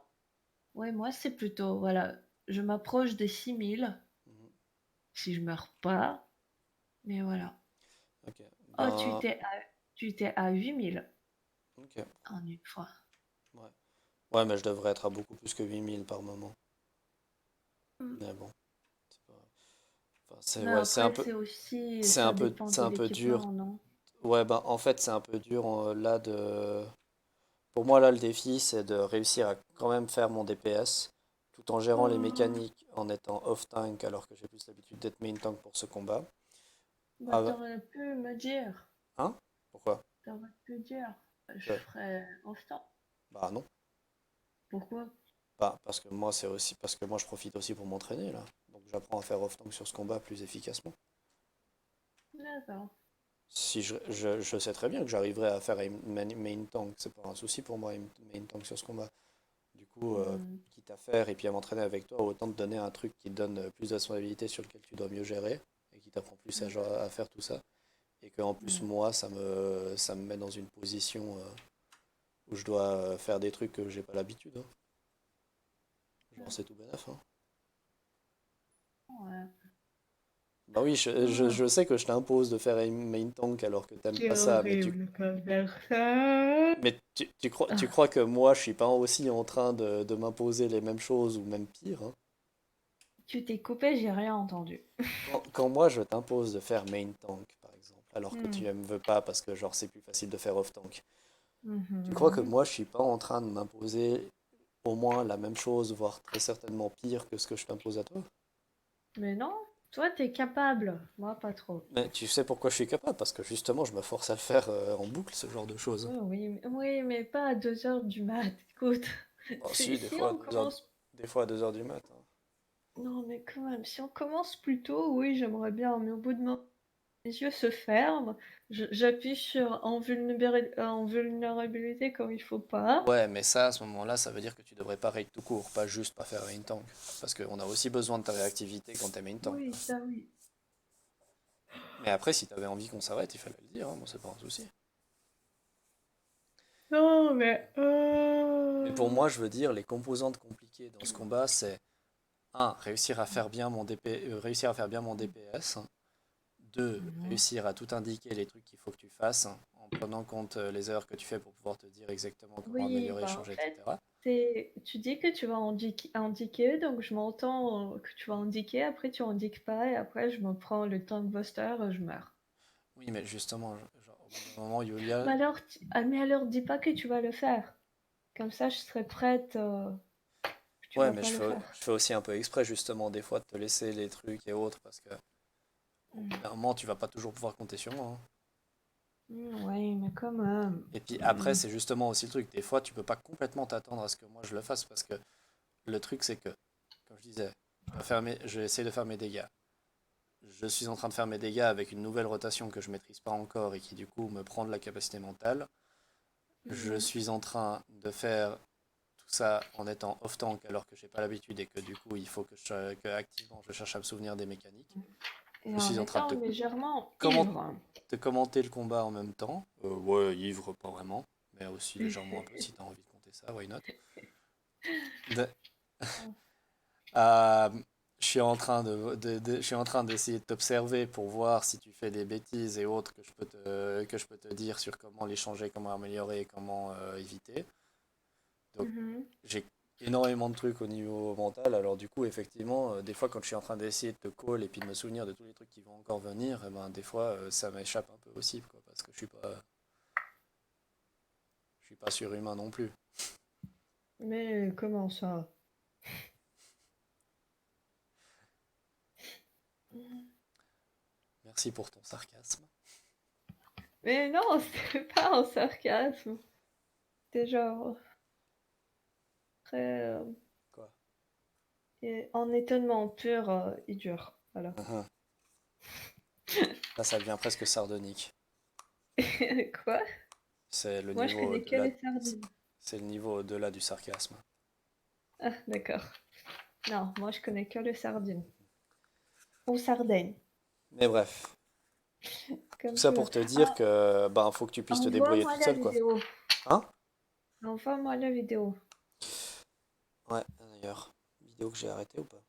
Ouais, moi, c'est plutôt, voilà, je m'approche des 6000 Mhm. si je meurs pas. Mais voilà. Ok, Oh, ben, tu étais à 8000 ok, en une fois. ouais. Ouais, mais je devrais être à beaucoup plus que 8000 par moment. Mm. Mais bon, c'est pas... enfin, Mais ouais, après, c'est aussi, c'est un ça peu, dépend c'est de un peu dur. l'équipement, non? Ouais, ben, en fait, c'est un peu dur là de... Pour moi, là, le défi, c'est de réussir à quand même faire mon DPS tout en gérant les Oh, mécaniques en étant off-tank alors que j'ai plus l'habitude d'être main tank pour ce combat. bah, Ah, t'aurais pu me dire. hein? Pourquoi? T'aurais pu dire. Je Que- ferais instant. Bah non. Pourquoi? Bah, parce que moi, c'est aussi parce que moi, je profite aussi pour m'entraîner là. Donc j'apprends à faire off-tank sur ce combat plus efficacement. D'accord. Si je sais très bien que j'arriverai à faire un main tank, c'est pas un souci pour moi, un main tank sur ce combat. Du coup, Hmm. quitte à faire et puis à m'entraîner avec toi, autant te donner un truc qui te donne plus de responsabilité sur lequel tu dois mieux gérer et qui t'apprend plus à faire tout ça. Et que en plus, Hmm. moi, ça me met dans une position où je dois faire des trucs que j'ai pas l'habitude, hein. Genre, c'est tout bénef, hein. Ouais. Bah oui, Oh, je sais que je t'impose de faire un main tank alors que t'aimes c'est pas ça, horrible comme personne. mais tu Ah, crois que moi, je suis pas aussi en train de m'imposer les mêmes choses ou même pire, hein. tu t'es coupé, j'ai rien entendu. Quand moi je t'impose de faire main tank, par exemple, alors que tu Hmm. ne me veux pas parce que genre c'est plus facile de faire off tank, tu crois que Mhm. moi je suis pas en train de m'imposer au moins la même chose, voire très certainement pire que ce que je t'impose à toi? Mais non, toi, t'es capable. Moi, pas trop. Mais tu sais pourquoi je suis capable? Parce que justement je me force à le faire en boucle, ce genre de choses. Oui, mais pas à 2h du mat. Écoute, Oh si, des si fois à on 2 heures, commence. des fois à 2 heures du matin. Non, mais quand même, si on commence plus tôt, oui, j'aimerais bien, mais au bout de mes yeux se ferment, j'appuie sur en vulnérabilité comme il faut pas. Ouais, mais ça, à ce moment-là, ça veut dire que tu devrais pas raid tout court, pas juste pas faire main tank. Parce qu'on a aussi besoin de ta réactivité quand t'es main tank. Oui, ça oui. Mais après, si t'avais envie qu'on s'arrête, il fallait le dire, hein, moi c'est pas un souci. Non, mais... Mais pour moi, je veux dire, les composantes compliquées dans ce combat, c'est un, réussir à faire bien réussir à faire bien mon DPS. 2, Mhm. réussir à tout indiquer les trucs qu'il faut que tu fasses, en prenant en compte les erreurs que tu fais pour pouvoir te dire exactement comment Oui, améliorer, bah en changer, fait, etc. tu dis que tu vas indiquer, donc je m'entends que tu vas indiquer, après tu indiques pas, et après je me prends le tank buster, je meurs. Oui, mais justement, genre, au bout d'un moment, Yulia, Mais alors dis pas que tu vas le faire. Comme ça, je serai prête, que tu ouais, vas mais pas le faire. je fais aussi un peu exprès, justement, des fois, de te laisser les trucs et autres, parce que au bout Mm. d'un moment, tu vas pas toujours pouvoir compter sur moi, hein. Ouais, mais quand même. Et puis après, c'est justement aussi le truc. Des fois, tu peux pas complètement t'attendre à ce que moi je le fasse, parce que le truc, c'est que, comme je disais, je vais essayer de faire mes dégâts. Je suis en train de faire mes dégâts avec une nouvelle rotation que je maîtrise pas encore et qui du coup me prend de la capacité mentale. Je Mhm. suis en train de faire tout ça en étant off-tank alors que j'ai pas l'habitude et que du coup il faut que activement je cherche à me souvenir des mécaniques. Et Je en suis en train étant légèrement comment- ivre. de commenter le combat en même temps. Ouais, ivre, pas vraiment, mais aussi légèrement un peu si tu as envie de compter ça, why not? De- Euh, je suis en train je suis en train d'essayer de t'observer pour voir si tu fais des bêtises et autres que je peux te dire sur comment les changer, comment améliorer et comment éviter. Donc Mhm. j'ai énormément de trucs au niveau mental. Alors du coup, effectivement, des fois quand je suis en train d'essayer de te call et puis de me souvenir de tous les trucs qui vont encore venir, eh ben, des fois ça m'échappe un peu aussi, quoi, parce que je suis pas... suis pas surhumain non plus. Mais comment ça? Merci pour ton sarcasme. Mais non, c'était pas un sarcasme. C'était genre très Quoi? en étonnement pur et dur. Voilà. Mhm. Là, ça devient presque sardonique. Quoi? C'est le Moi, je niveau connais que au-delà. les sardines. C'est le niveau au-delà du sarcasme. Ah, d'accord. Non, moi, je connais que les sardines. Ou sardines, Mais bref, tout comme ça tu veux. pour te dire Ah, que ben faut que tu puisses te débrouiller envoie-moi toute la seule, quoi. vidéo. Hein? Envoie-moi la vidéo. Ouais, d'ailleurs. Vidéo que j'ai arrêtée ou pas?